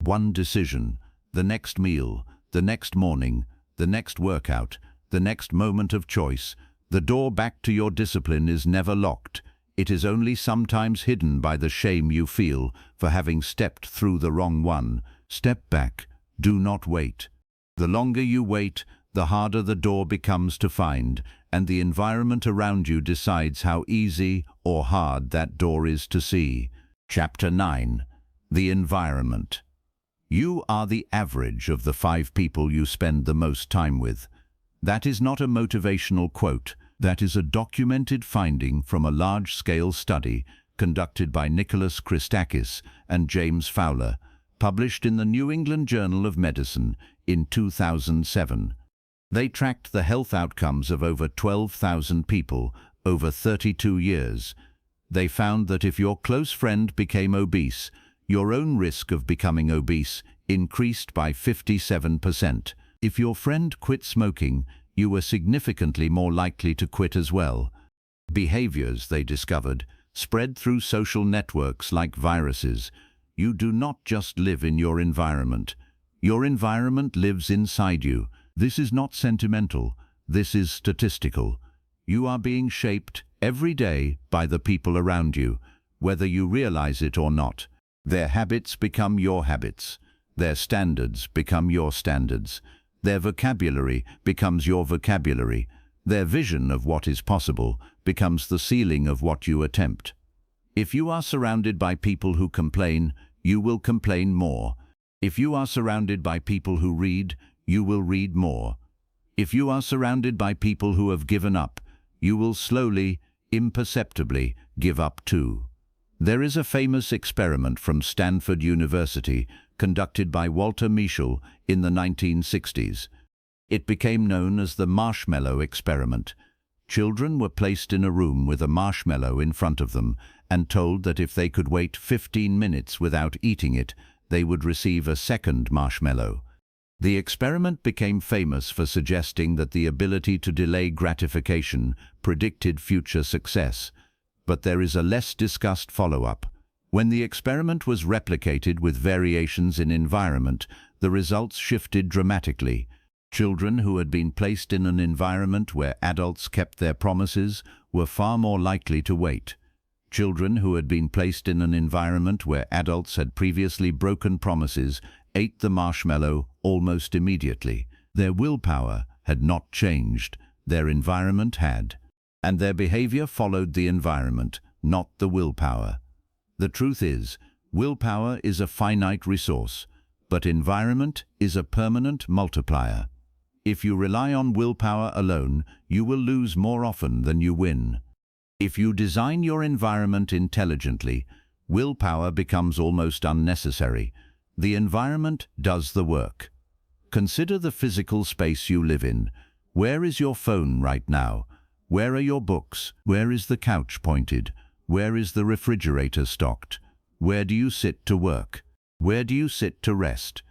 One decision. The next meal, the next morning, the next workout, the next moment of choice. The door back to your discipline is never locked. It is only sometimes hidden by the shame you feel for having stepped through the wrong one. Step back. Do not wait. The longer you wait, the harder the door becomes to find, and the environment around you decides how easy or hard that door is to see. Chapter 9. The environment. You are the average of the 5 people you spend the most time with. That is not a motivational quote. That is a documented finding from a large-scale study conducted by Nicholas Christakis and James Fowler, published in the New England Journal of Medicine in 2007. They tracked the health outcomes of over 12,000 people over 32 years. They found that if your close friend became obese, your own risk of becoming obese increased by 57%. If your friend quit smoking, you were significantly more likely to quit as well. Behaviors, they discovered, spread through social networks like viruses. You do not just live in your environment. Your environment lives inside you. This is not sentimental. This is statistical. You are being shaped every day by the people around you, whether you realize it or not. Their habits become your habits. Their standards become your standards. Their vocabulary becomes your vocabulary. Their vision of what is possible becomes the ceiling of what you attempt. If you are surrounded by people who complain, you will complain more. If you are surrounded by people who read, you will read more. If you are surrounded by people who have given up, you will slowly, imperceptibly, give up too. There is a famous experiment from Stanford University conducted by Walter Mischel in the 1960s. It became known as the marshmallow experiment. Children were placed in a room with a marshmallow in front of them and told that if they could wait 15 minutes without eating it, they would receive a second marshmallow. The experiment became famous for suggesting that the ability to delay gratification predicted future success. But there is a less discussed follow-up. When the experiment was replicated with variations in environment, the results shifted dramatically. Children who had been placed in an environment where adults kept their promises were far more likely to wait. Children who had been placed in an environment where adults had previously broken promises ate the marshmallow almost immediately. Their willpower had not changed, their environment had. And their behavior followed the environment, not the willpower. The truth is, willpower is a finite resource, but environment is a permanent multiplier. If you rely on willpower alone, you will lose more often than you win. If you design your environment intelligently, willpower becomes almost unnecessary. The environment does the work. Consider the physical space you live in. Where is your phone right now? Where are your books? Where is the couch pointed? Where is the refrigerator stocked? Where do you sit to work? Where do you sit to rest?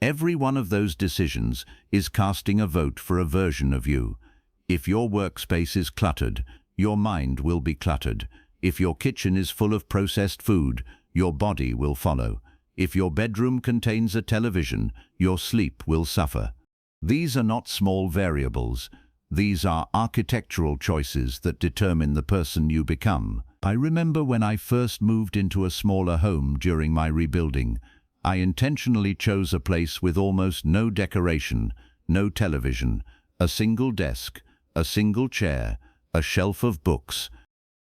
Every one of those decisions is casting a vote for a version of you. If your workspace is cluttered, your mind will be cluttered. If your kitchen is full of processed food, your body will follow. If your bedroom contains a television, your sleep will suffer. These are not small variables. These are architectural choices that determine the person you become. I remember when I first moved into a smaller home during my rebuilding. I intentionally chose a place with almost no decoration, no television, a single desk, a single chair, a shelf of books,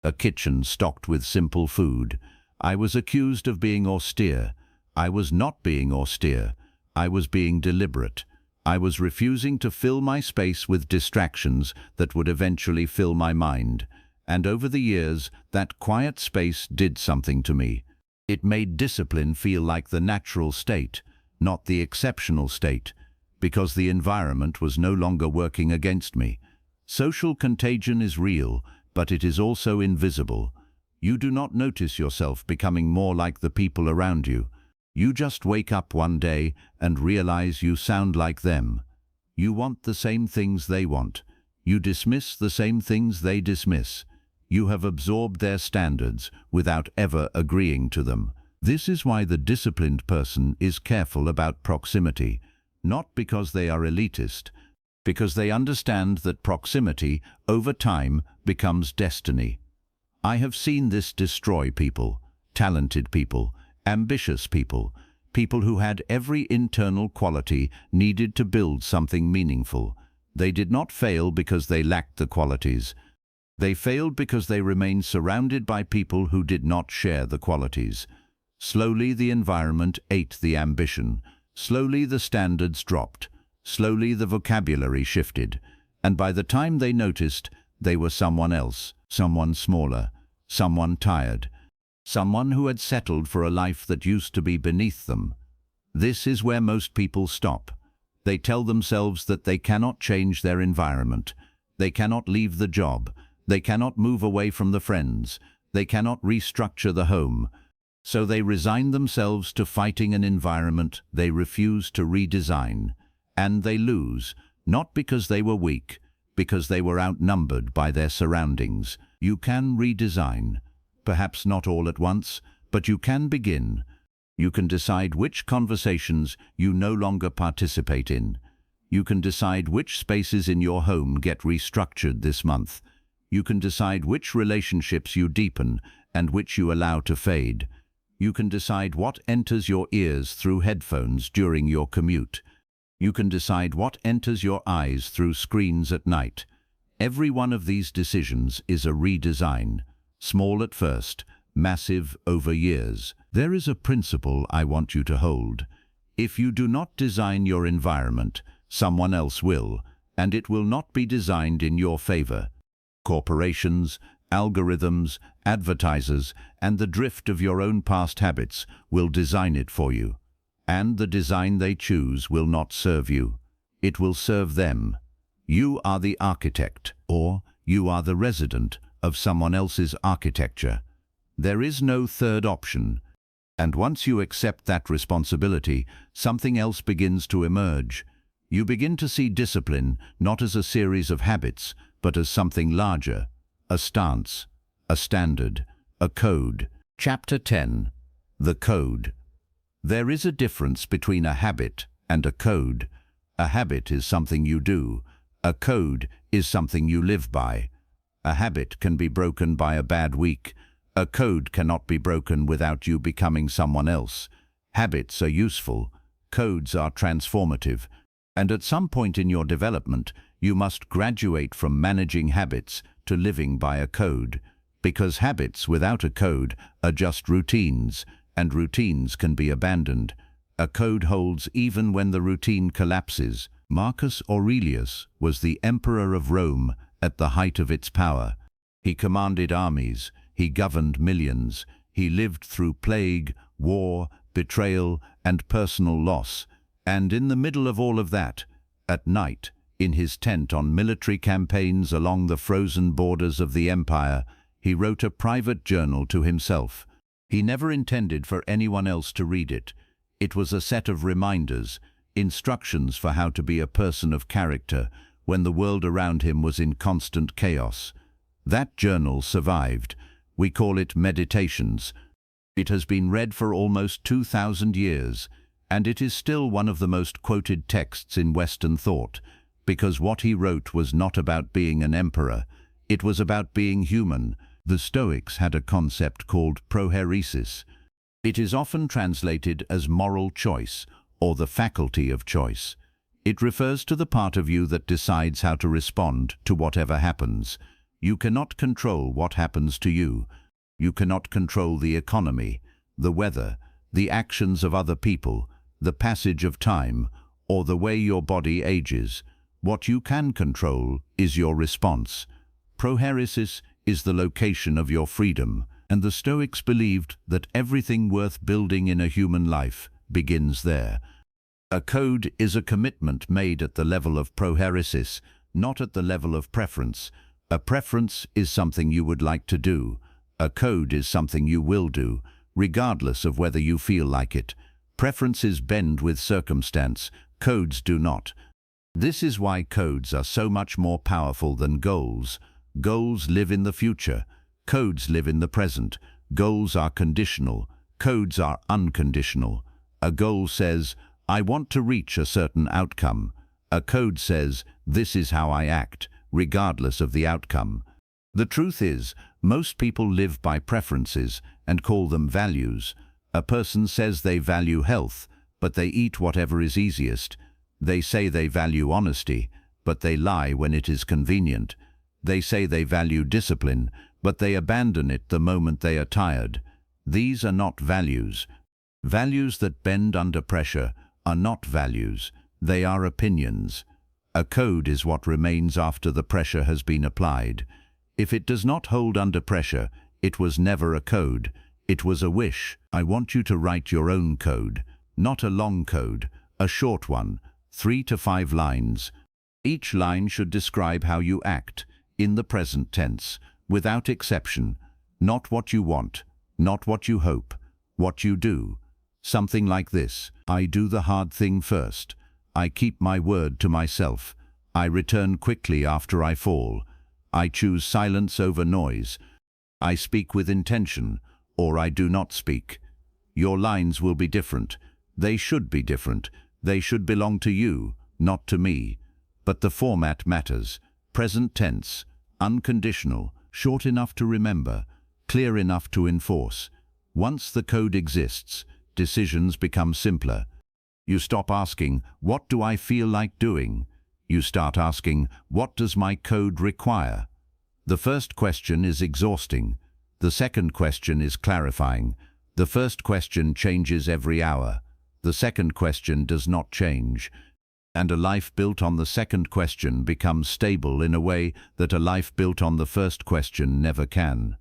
a kitchen stocked with simple food. I was accused of being austere. I was not being austere. I was being deliberate. I was refusing to fill my space with distractions that would eventually fill my mind. And over the years, that quiet space did something to me. It made discipline feel like the natural state, not the exceptional state, because the environment was no longer working against me. Social contagion is real, but it is also invisible. You do not notice yourself becoming more like the people around you. You just wake up one day and realize you sound like them. You want the same things they want. You dismiss the same things they dismiss. You have absorbed their standards without ever agreeing to them. This is why the disciplined person is careful about proximity, not because they are elitist, because they understand that proximity, over time, becomes destiny. I have seen this destroy people, talented people, ambitious people, people who had every internal quality needed to build something meaningful. They did not fail because they lacked the qualities. They failed because they remained surrounded by people who did not share the qualities. Slowly the environment ate the ambition. Slowly the standards dropped. Slowly the vocabulary shifted. And by the time they noticed, they were someone else, someone smaller, someone tired, someone who had settled for a life that used to be beneath them. This is where most people stop. They tell themselves that they cannot change their environment. They cannot leave the job. They cannot move away from the friends. They cannot restructure the home. So they resign themselves to fighting an environment they refuse to redesign. And they lose, not because they were weak, because they were outnumbered by their surroundings. You can redesign. Perhaps not all at once, but you can begin. You can decide which conversations you no longer participate in. You can decide which spaces in your home get restructured this month. You can decide which relationships you deepen and which you allow to fade. You can decide what enters your ears through headphones during your commute. You can decide what enters your eyes through screens at night. Every one of these decisions is a redesign. Small at first, massive over years. There is a principle I want you to hold. If you do not design your environment, someone else will, and it will not be designed in your favor. Corporations, algorithms, advertisers, and the drift of your own past habits will design it for you. And the design they choose will not serve you. It will serve them. You are the architect, or you are the resident of someone else's architecture. There is no third option. And once you accept that responsibility, something else begins to emerge. You begin to see discipline not as a series of habits, but as something larger, a stance, a standard, a code. Chapter 10. The Code. There is a difference between a habit and a code. A habit is something you do. A code is something you live by. A habit can be broken by a bad week. A code cannot be broken without you becoming someone else. Habits are useful. Codes are transformative. And at some point in your development, you must graduate from managing habits to living by a code. Because habits without a code are just routines, and routines can be abandoned. A code holds even when the routine collapses. Marcus Aurelius was the emperor of Rome at the height of its power. He commanded armies, he governed millions, he lived through plague, war, betrayal, and personal loss. And in the middle of all of that, at night, in his tent on military campaigns along the frozen borders of the empire, he wrote a private journal to himself. He never intended for anyone else to read it. It was a set of reminders, instructions for how to be a person of character when the world around him was in constant chaos. That journal survived. We call it Meditations. It has been read for almost 2,000 years, and it is still one of the most quoted texts in Western thought. because what he wrote was not about being an emperor. It was about being human. The Stoics had a concept called prohairesis. It is often translated as moral choice or the faculty of choice. It refers to the part of you that decides how to respond to whatever happens. You cannot control what happens to you. You cannot control the economy, the weather, the actions of other people, the passage of time, or the way your body ages. What you can control is your response. Prohairesis is the location of your freedom, and the Stoics believed that everything worth building in a human life begins there. A code is a commitment made at the level of prohairesis, not at the level of preference. A preference is something you would like to do. A code is something you will do, regardless of whether you feel like it. Preferences bend with circumstance, codes do not. This is why codes are so much more powerful than goals. Goals live in the future. Codes live in the present. Goals are conditional. Codes are unconditional. A goal says, I want to reach a certain outcome. A code says, this is how I act, regardless of the outcome. The truth is, most people live by preferences and call them values. A person says they value health, but they eat whatever is easiest. They say they value honesty, but they lie when it is convenient. They say they value discipline, but they abandon it the moment they are tired. These are not values. Values that bend under pressure are not values. They are opinions. A code is what remains after the pressure has been applied. If it does not hold under pressure, it was never a code. It was a wish. I want you to write your own code. Not a long code, a short one, 3 to 5 lines. Each line should describe how you act, in the present tense, without exception. Not what you want, not what you hope, what you do. Something like this: I do the hard thing first. I keep my word to myself. I return quickly after I fall. I choose silence over noise. I speak with intention, or I do not speak. Your lines will be different. They should be different. They should belong to you, not to me. But the format matters. Present tense, unconditional, short enough to remember, clear enough to enforce. Once the code exists, decisions become simpler. You stop asking, what do I feel like doing? You start asking, what does my code require? The first question is exhausting. The second question is clarifying. The first question changes every hour. The second question does not change. And a life built on the second question becomes stable in a way that a life built on the first question never can.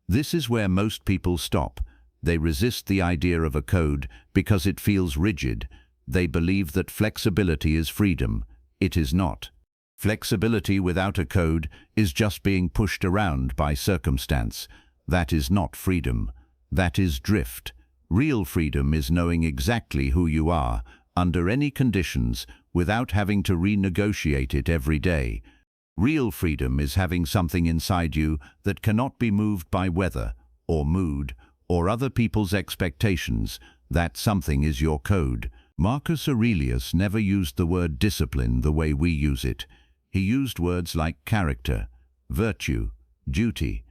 This is where most people stop. They resist the idea of a code because it feels rigid. They believe that flexibility is freedom. It is not. Flexibility without a code is just being pushed around by circumstance. That is not freedom. That is drift. Real freedom is knowing exactly who you are, under any conditions, without having to renegotiate it every day. Real freedom is having something inside you that cannot be moved by weather, or mood, or other people's expectations. That something is your code. Marcus Aurelius never used the word discipline the way we use it. He used words like character, virtue, duty,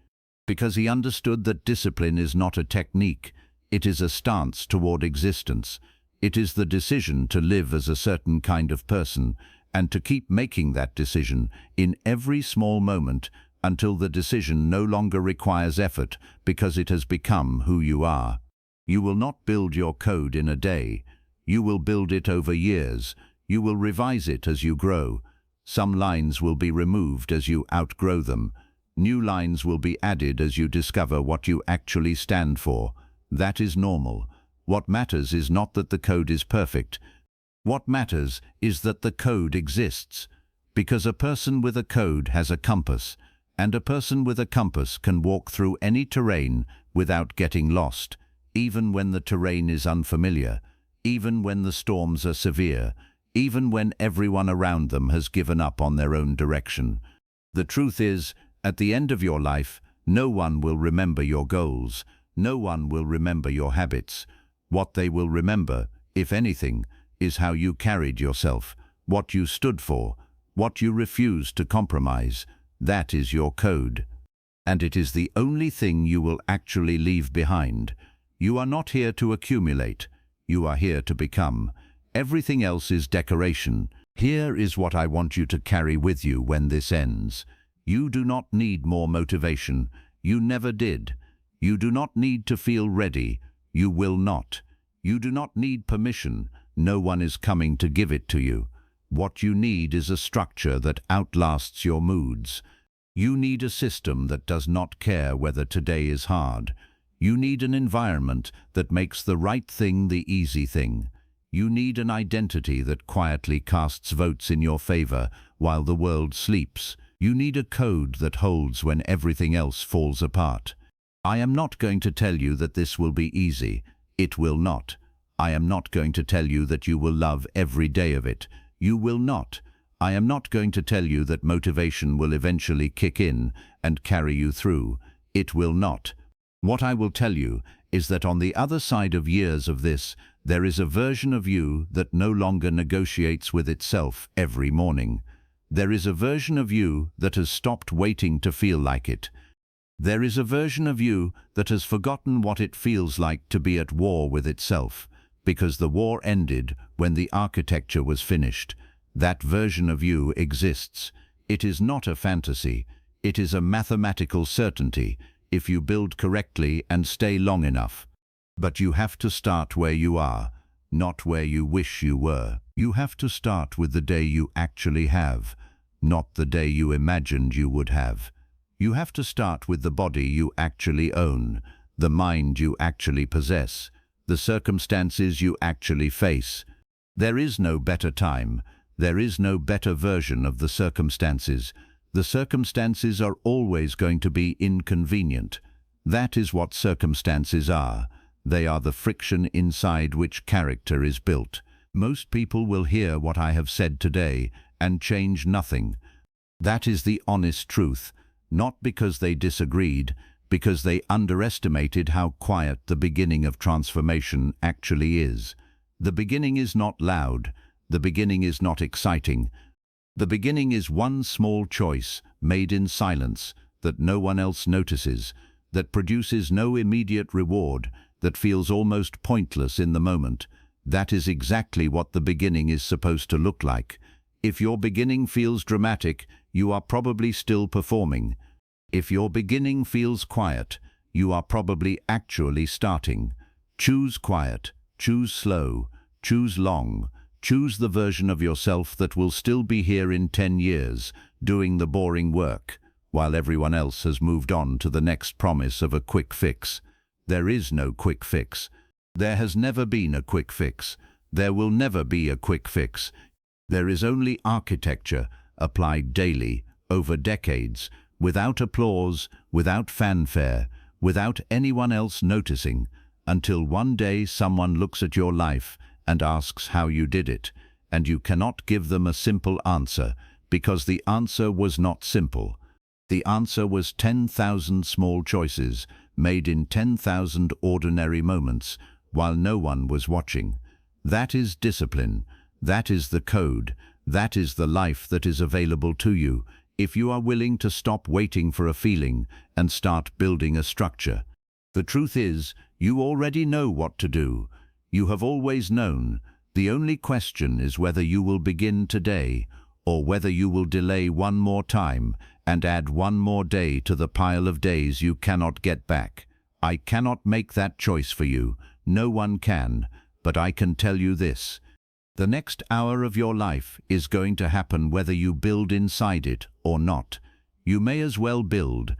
because he understood that discipline is not a technique. It is a stance toward existence. It is the decision to live as a certain kind of person and to keep making that decision in every small moment until the decision no longer requires effort because it has become who you are. You will not build your code in a day. You will build it over years. You will revise it as you grow. Some lines will be removed as you outgrow them. New lines will be added as you discover what you actually stand for. That is normal. What matters is not that the code is perfect. What matters is that the code exists. Because a person with a code has a compass, and a person with a compass can walk through any terrain without getting lost, even when the terrain is unfamiliar, even when the storms are severe, even when everyone around them has given up on their own direction. The truth is, at the end of your life, no one will remember your goals. No one will remember your habits. What they will remember, if anything, is how you carried yourself, what you stood for, What you refuse to compromise, that is your code. And it is the only thing you will actually leave behind. You are not here to accumulate. You are here to become. Everything else is decoration. Here is what I want you to carry with you when this ends. You do not need more motivation. You never did. You do not need to feel ready. You will not. You do not need permission. No one is coming to give it to you. What you need is a structure that outlasts your moods. You need a system that does not care whether today is hard. You need an environment that makes the right thing the easy thing. You need an identity that quietly casts votes in your favor while the world sleeps. You need a code that holds when everything else falls apart. I am not going to tell you that this will be easy. It will not. I am not going to tell you that you will love every day of it. You will not. I am not going to tell you that motivation will eventually kick in and carry you through. It will not. What I will tell you is that on the other side of years of this, there is a version of you that no longer negotiates with itself every morning. There is a version of you that has stopped waiting to feel like it. There is a version of you that has forgotten what it feels like to be at war with itself, because the war ended when the architecture was finished. That version of you exists. It is not a fantasy. It is a mathematical certainty if you build correctly and stay long enough. But you have to start where you are, not where you wish you were. You have to start with the day you actually have, not the day you imagined you would have. You have to start with the body you actually own, the mind you actually possess, the circumstances you actually face. There is no better time. There is no better version of the circumstances. The circumstances are always going to be inconvenient. That is what circumstances are. They are the friction inside which character is built. Most people will hear what I have said today and change nothing. That is the honest truth, not because they disagreed, because they underestimated how quiet the beginning of transformation actually is. The beginning is not loud. The beginning is not exciting. The beginning is one small choice made in silence that no one else notices, that produces no immediate reward, that feels almost pointless in the moment. That is exactly what the beginning is supposed to look like. If your beginning feels dramatic, you are probably still performing. If your beginning feels quiet, you are probably actually starting. Choose quiet, choose slow, choose long. Choose the version of yourself that will still be here in 10 years, doing the boring work, while everyone else has moved on to the next promise of a quick fix. There is no quick fix. There has never been a quick fix. There will never be a quick fix. There is only architecture applied daily, over decades, without applause, without fanfare, without anyone else noticing, until one day someone looks at your life and asks how you did it, and you cannot give them a simple answer, because the answer was not simple. The answer was 10,000 small choices, made in 10,000 ordinary moments, while no one was watching. That is discipline. That is the code. That is the life that is available to you, if you are willing to stop waiting for a feeling and start building a structure. The truth is, you already know what to do. You have always known. The only question is whether you will begin today, or whether you will delay one more time and add one more day to the pile of days you cannot get back. I cannot make that choice for you. No one can. But I can tell you this. The next hour of your life is going to happen whether you build inside it or not. You may as well build,